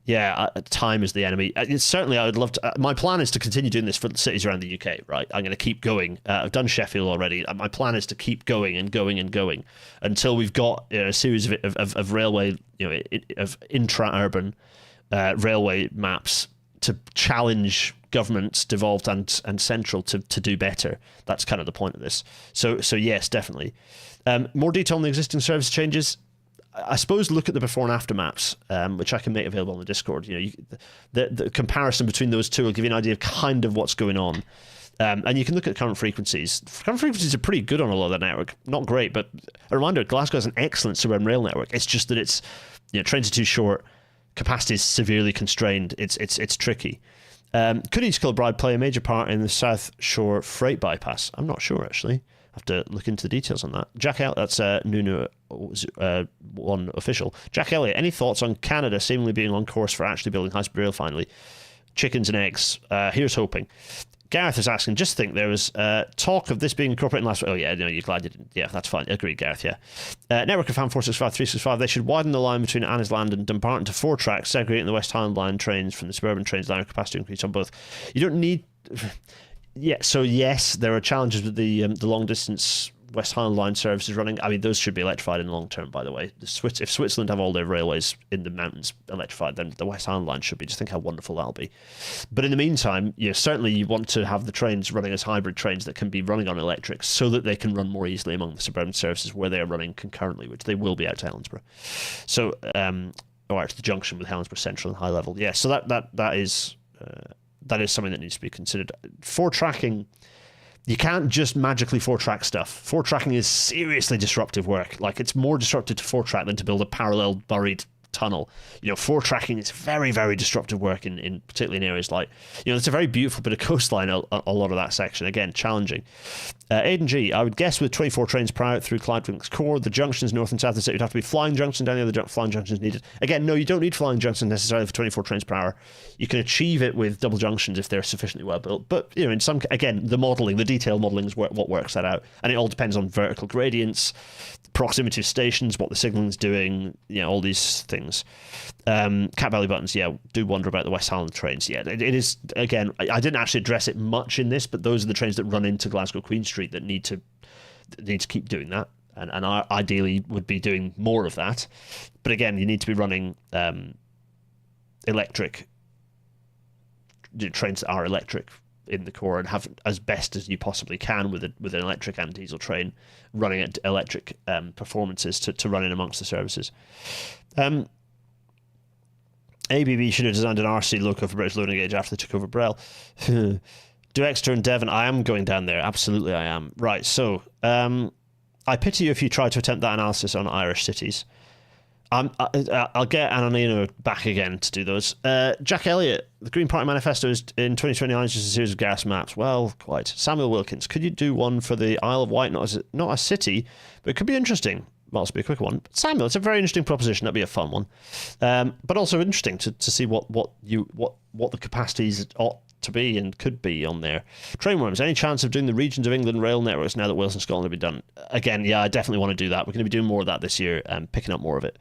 Speaker 1: Yeah, time is the enemy. Certainly, I would love to. My plan is to continue doing this for cities around the UK, right? I'm going to keep going. I've done Sheffield already. My plan is to keep going and going and going until we've got a series of railway, of intra-urban railway maps to challenge governments, devolved and central, to do better. That's kind of the point of this. So yes, definitely. More detail on the existing service changes. I suppose look at the before and after maps, which I can make available on the Discord. The comparison between those two will give you an idea of kind of what's going on. And you can look at current frequencies. Current frequencies are pretty good on a lot of the network. Not great, but a reminder, Glasgow has an excellent suburban rail network. It's just that it's, trains are too short, capacity is severely constrained. It's tricky. Could East Kilbride play a major part in the South Shore freight bypass? I'm not sure, actually. I have to look into the details on that. Jack Elliott, that's Nunu one official. Jack Elliott, any thoughts on Canada seemingly being on course for actually building high-speed rail finally? Chickens and eggs. Here's hoping. Gareth is asking, just think there was talk of this being incorporated in last week. Oh, yeah, no, you're glad you didn't. Yeah, that's fine. Agreed, Gareth, yeah. Network of Fan 465, 365, they should widen the line between Annisland and Dumbarton to 4 tracks, segregating the West Highland Line trains from the suburban trains, allowing capacity increase on both. You don't need... Yeah, so yes, there are challenges with the long-distance West Highland Line services running. I mean, those should be electrified in the long term, by the way. If Switzerland have all their railways in the mountains electrified, then the West Highland Line should be. Just think how wonderful that'll be. But in the meantime, certainly you want to have the trains running as hybrid trains that can be running on electric so that they can run more easily among the suburban services where they are running concurrently, which they will be out to Helensburgh. So, or out to the junction with Helensburgh Central and High Level. Yeah, so that is something that needs to be considered. For tracking, you can't just magically 4-track stuff. 4-tracking is seriously disruptive work. Like, it's more disruptive to 4-track than to build a parallel buried tunnel. 4-tracking is very, very disruptive work in particularly in areas like, it's a very beautiful bit of coastline, a lot of that section. Again, challenging. Aidan G, I would guess with 24 trains per hour through Clydewink's core, the junctions north and south of the city would have to be flying junctions. Any other flying junctions needed? Again, no, you don't need flying junctions necessarily for 24 trains per hour. You can achieve it with double junctions if they're sufficiently well built. But, in some, again, the detailed modelling is what works that out. And it all depends on vertical gradients, proximity of stations, what the signalling's doing, all these things. Cat belly buttons, do wonder about the West Highland trains. Yeah, it is, again, I didn't actually address it much in this, but those are the trains that run into Glasgow Queen Street that need to keep doing that, and ideally would be doing more of that. But again, you need to be running electric trains that are electric in the core and have as best as you possibly can with an electric and diesel train running at electric performances to run in amongst the services. ABB should have designed an RC loco for British loading gauge after they took over Brel. Do Exeter and Devon. I am going down there. Absolutely, I am. Right, so I pity you if you try to attempt that analysis on Irish cities. I'll get Ananino back again to do those. Jack Elliott, the Green Party Manifesto is in 2029 is just a series of gas maps. Well, quite. Samuel Wilkins, could you do one for the Isle of Wight? Not a city, but it could be interesting. Well, it's be a quick one. Samuel, it's a very interesting proposition. That'd be a fun one, but also interesting to see what the capacities ought to be and could be on there. Trainworms, any chance of doing the regions of England rail networks now that Wales and Scotland have been done? Again, yeah, I definitely want to do that. We're going to be doing more of that this year and picking up more of it.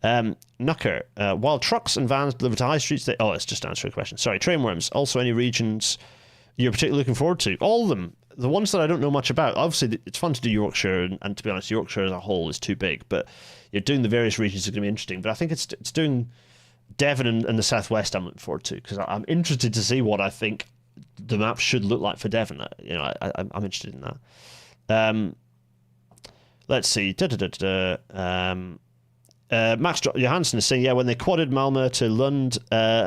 Speaker 1: Knucker, while trucks and vans deliver to high streets, it's just answering a question. Sorry, Trainworms, also any regions you're particularly looking forward to? All of them. The ones that I don't know much about. Obviously, it's fun to do Yorkshire, and to be honest, Yorkshire as a whole is too big, but you're doing the various regions are going to be interesting. But I think it's doing Devon and the Southwest I'm looking forward to, because I'm interested to see what I think the map should look like for Devon. I'm interested in that. Let's see. Max Johansson is saying, yeah, when they quadded Malmö to Lund,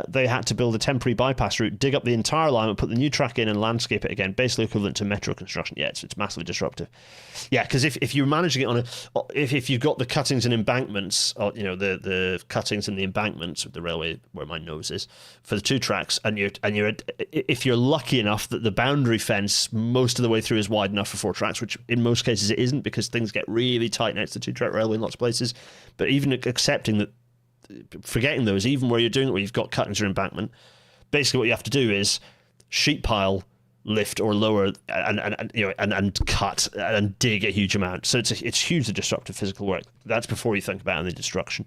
Speaker 1: they had to build a temporary bypass route, dig up the entire line and put the new track in and landscape it again, basically equivalent to metro construction. Yeah, it's massively disruptive. Yeah, because if you're managing it if you've got the cuttings and embankments, or the cuttings and the embankments with the railway where my nose is for the two tracks, and if you're lucky enough that the boundary fence most of the way through is wide enough for four tracks, which in most cases it isn't, because things get really tight next to the two-track railway in lots of places. But even accepting that, forgetting those, even where you're doing it where you've got cuttings or embankment, basically what you have to do is sheet pile, lift or lower, and cut and dig a huge amount. So it's hugely disruptive physical work. That's before you think about any destruction.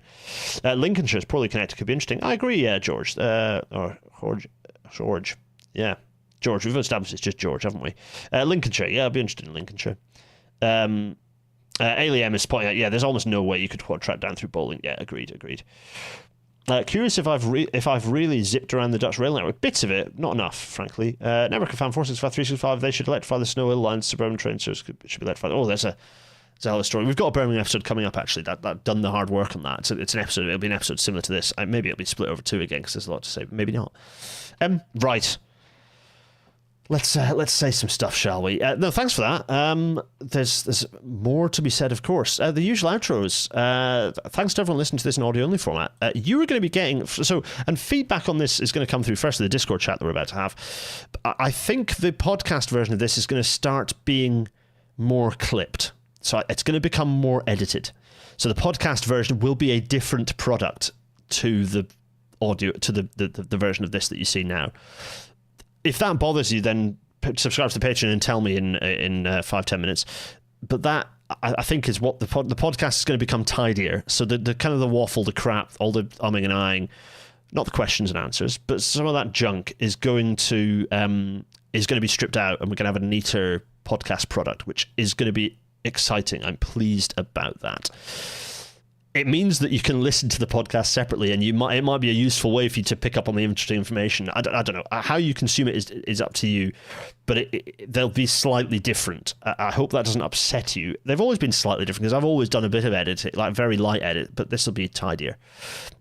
Speaker 1: Lincolnshire is poorly connected, could be interesting. I agree, yeah, George. Or George. Yeah. George, we've established it's just George, haven't we? Lincolnshire, yeah, I'd be interested in Lincolnshire. Aliem is pointing out, yeah, there's almost no way you could quad track down through Bowling. Yeah, agreed. Curious if I've really zipped around the Dutch rail network. Bits of it, not enough, frankly. Network of Fan 465, 365, they should electrify the Snow Hill lines, suburban train service should be electrified. Oh, there's a hell of a story. We've got a Birmingham episode coming up, actually, that done the hard work on that. So it's an episode, it'll be an episode similar to this. Maybe it'll be split over two again, because there's a lot to say, but maybe not. Right. Let's say some stuff, shall we? No, thanks for that. There's more to be said, of course. The usual outros. Thanks to everyone listening to this in audio-only format. You are going to be getting... and feedback on this is going to come through first in the Discord chat that we're about to have. I think the podcast version of this is going to start being more clipped. So it's going to become more edited. So the podcast version will be a different product to the audio, to the version of this that you see now. If that bothers you, then subscribe to the Patreon and tell me in 5-10 minutes. But that, I think, is what the podcast is going to become tidier. So the kind of the waffle, the crap, all the umming and ahhing, not the questions and answers, but some of that junk is going to be stripped out, and we're going to have a neater podcast product, which is going to be exciting. I'm pleased about that. It means that you can listen to the podcast separately, and it might be a useful way for you to pick up on the interesting information. I don't know. How you consume it is up to you, but they'll be slightly different. I hope that doesn't upset you. They've always been slightly different, because I've always done a bit of editing, like very light edit, but this will be tidier.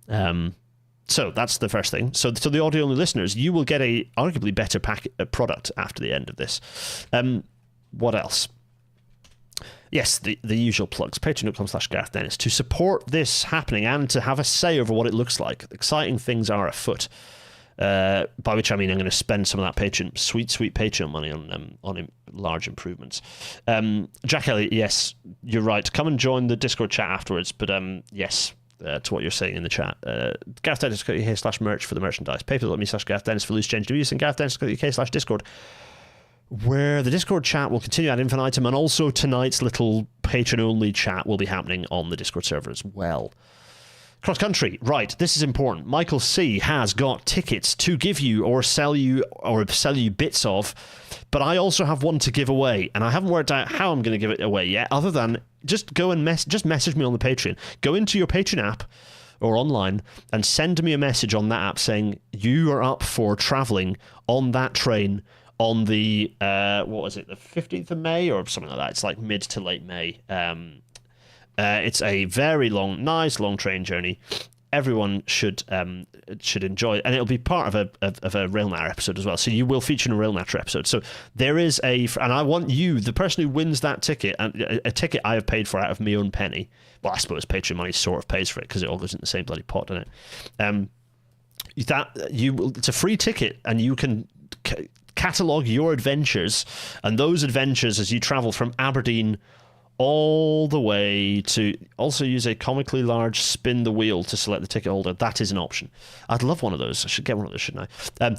Speaker 1: So that's the first thing. So to the audio-only listeners, you will get a arguably better product after the end of this. What else? Yes, the usual plugs. Patreon.com/Gareth Dennis to support this happening and to have a say over what it looks like. Exciting things are afoot. By which I mean I'm going to spend some of that sweet Patreon money on large improvements. Jack Elliott, yes, you're right. Come and join the Discord chat afterwards. But yes, to what you're saying in the chat. GarethDennis.co.uk/merch for the merchandise. PayPal.me/Gareth Dennis for loose change. Do using GarethDennis.co.uk/Discord, where the Discord chat will continue ad infinitum, and also tonight's little patron-only chat will be happening on the Discord server as well. Cross country, right, this is important. Michael C has got tickets to give you or sell you bits of, but I also have one to give away, and I haven't worked out how I'm going to give it away yet, other than just go and message me on the Patreon. Go into your Patreon app or online and send me a message on that app saying you are up for travelling on that train on the, what was it, the 15th of May or something like that. It's like mid to late May. It's a very long, nice long train journey. everyone should enjoy it, and it'll be part of a Rail Natter episode as well. So you will feature in a Rail Natter episode. So there is and I want you, the person who wins that ticket, and a ticket I have paid for out of my own penny. Well, I suppose Patreon money sort of pays for it because it all goes in the same bloody pot, doesn't it? It's a free ticket, and you can catalogue your adventures, and those adventures as you travel from Aberdeen all the way to, also use a comically large spin the wheel to select the ticket holder. That is an option. I'd love one of those. I should get one of those, shouldn't I?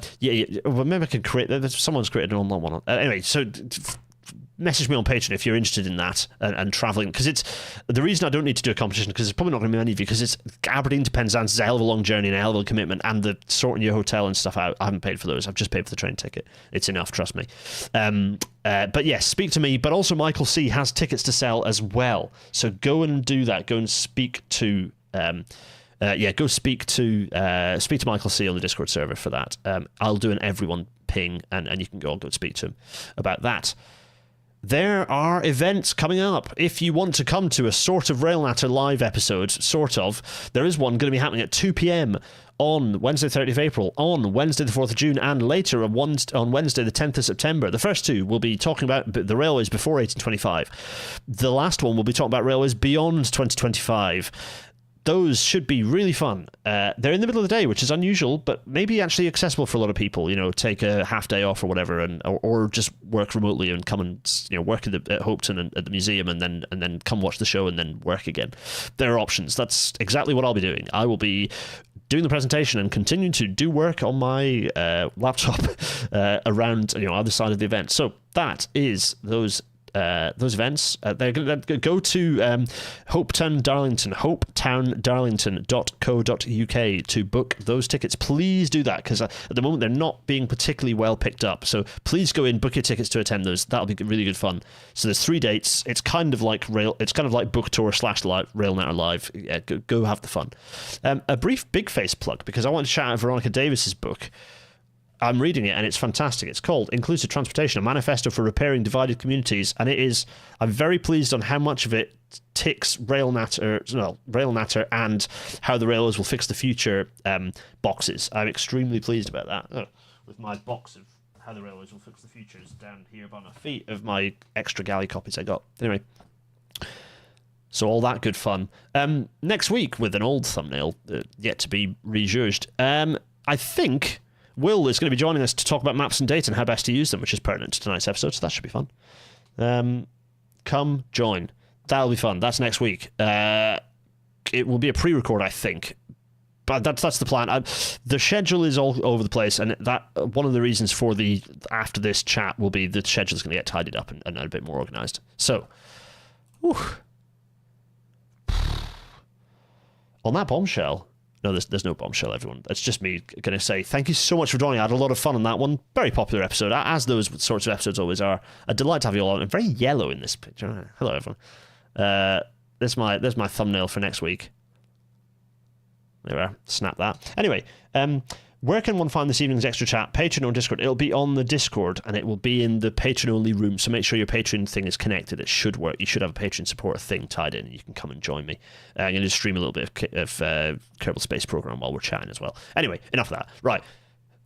Speaker 1: Well, maybe I can create. Someone's created an online one. Anyway, so message me on Patreon if you're interested in that and travelling, because it's the reason I don't need to do a competition, because it's probably not going to be many of you, because it's Aberdeen to Penzance is a hell of a long journey and a hell of a commitment, and the sorting your hotel and stuff out, I haven't paid for those. I've just paid for the train ticket. It's enough, trust me. But yes, speak to me, but also Michael C has tickets to sell as well, so go and do that. Go and speak to go speak to Michael C on the Discord server for that. I'll do an everyone ping, and you can go speak to him about that. There are events coming up. If you want to come to a sort of Rail Natter live episode, there is one going to be happening at 2 p.m. on Wednesday, 30th of April, on Wednesday, the 4th of June, and later on Wednesday, the 10th of September. The first two will be talking about the railways before 1825. The last one will be talking about railways beyond 2025. Those should be really fun. They're in the middle of the day, which is unusual, but maybe actually accessible for a lot of people. Take a half day off or whatever, or just work remotely and come and work at Hopetoun and at the museum, and then come watch the show and then work again. There are options. That's exactly what I'll be doing. I will be doing the presentation and continuing to do work on my laptop around either side of the event. So that is those events. They're going to go to Hopetoun Darlington, hopetowndarlington.co.uk to book those tickets. Please do that, because at the moment they're not being particularly well picked up. So please go in, book your tickets to attend those. That'll be really good fun. So there's 3 dates. It's kind of like Book Tour / Rail Natter Live. Yeah, go have the fun. A brief Big Face plug, because I want to shout out Veronica Davis's book. I'm reading it and it's fantastic. It's called Inclusive Transportation, a manifesto for repairing divided communities, and I'm very pleased on how much of it ticks Rail Natter and how the railways will fix the future boxes. I'm extremely pleased about that. With my box of how the railways will fix the future is down here by my feet of my extra galley copies I got. Anyway, so all that good fun. Next week with an old thumbnail yet to be rejudged. I think Will is going to be joining us to talk about maps and data and how best to use them, which is pertinent to tonight's episode, so that should be fun. Come join. That'll be fun. That's next week. It will be a pre-record, I think, but that's the plan. The schedule is all over the place, and that one of the reasons for the after this chat will be the schedule is going to get tidied up and a bit more organised. So, on that bombshell. No, there's no bombshell, everyone. It's just me going to say thank you so much for joining. I had a lot of fun on that one. Very popular episode, as those sorts of episodes always are. A delight to have you all on. I'm very yellow in this picture. Hello, everyone. There's my thumbnail for next week. There we are. Snap that. Anyway, where can one find this evening's extra chat? Patreon or Discord? It'll be on the Discord, and it will be in the Patreon-only room, so make sure your Patreon thing is connected. It should work. You should have a Patreon support thing tied in, and you can come and join me. I'm going to stream a little bit of Kerbal Space Program while we're chatting as well. Anyway, enough of that. Right,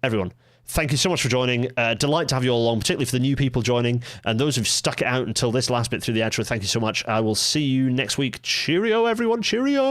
Speaker 1: everyone, thank you so much for joining. Delight to have you all along, particularly for the new people joining, and those who've stuck it out until this last bit through the outro, thank you so much. I will see you next week. Cheerio, everyone. Cheerio!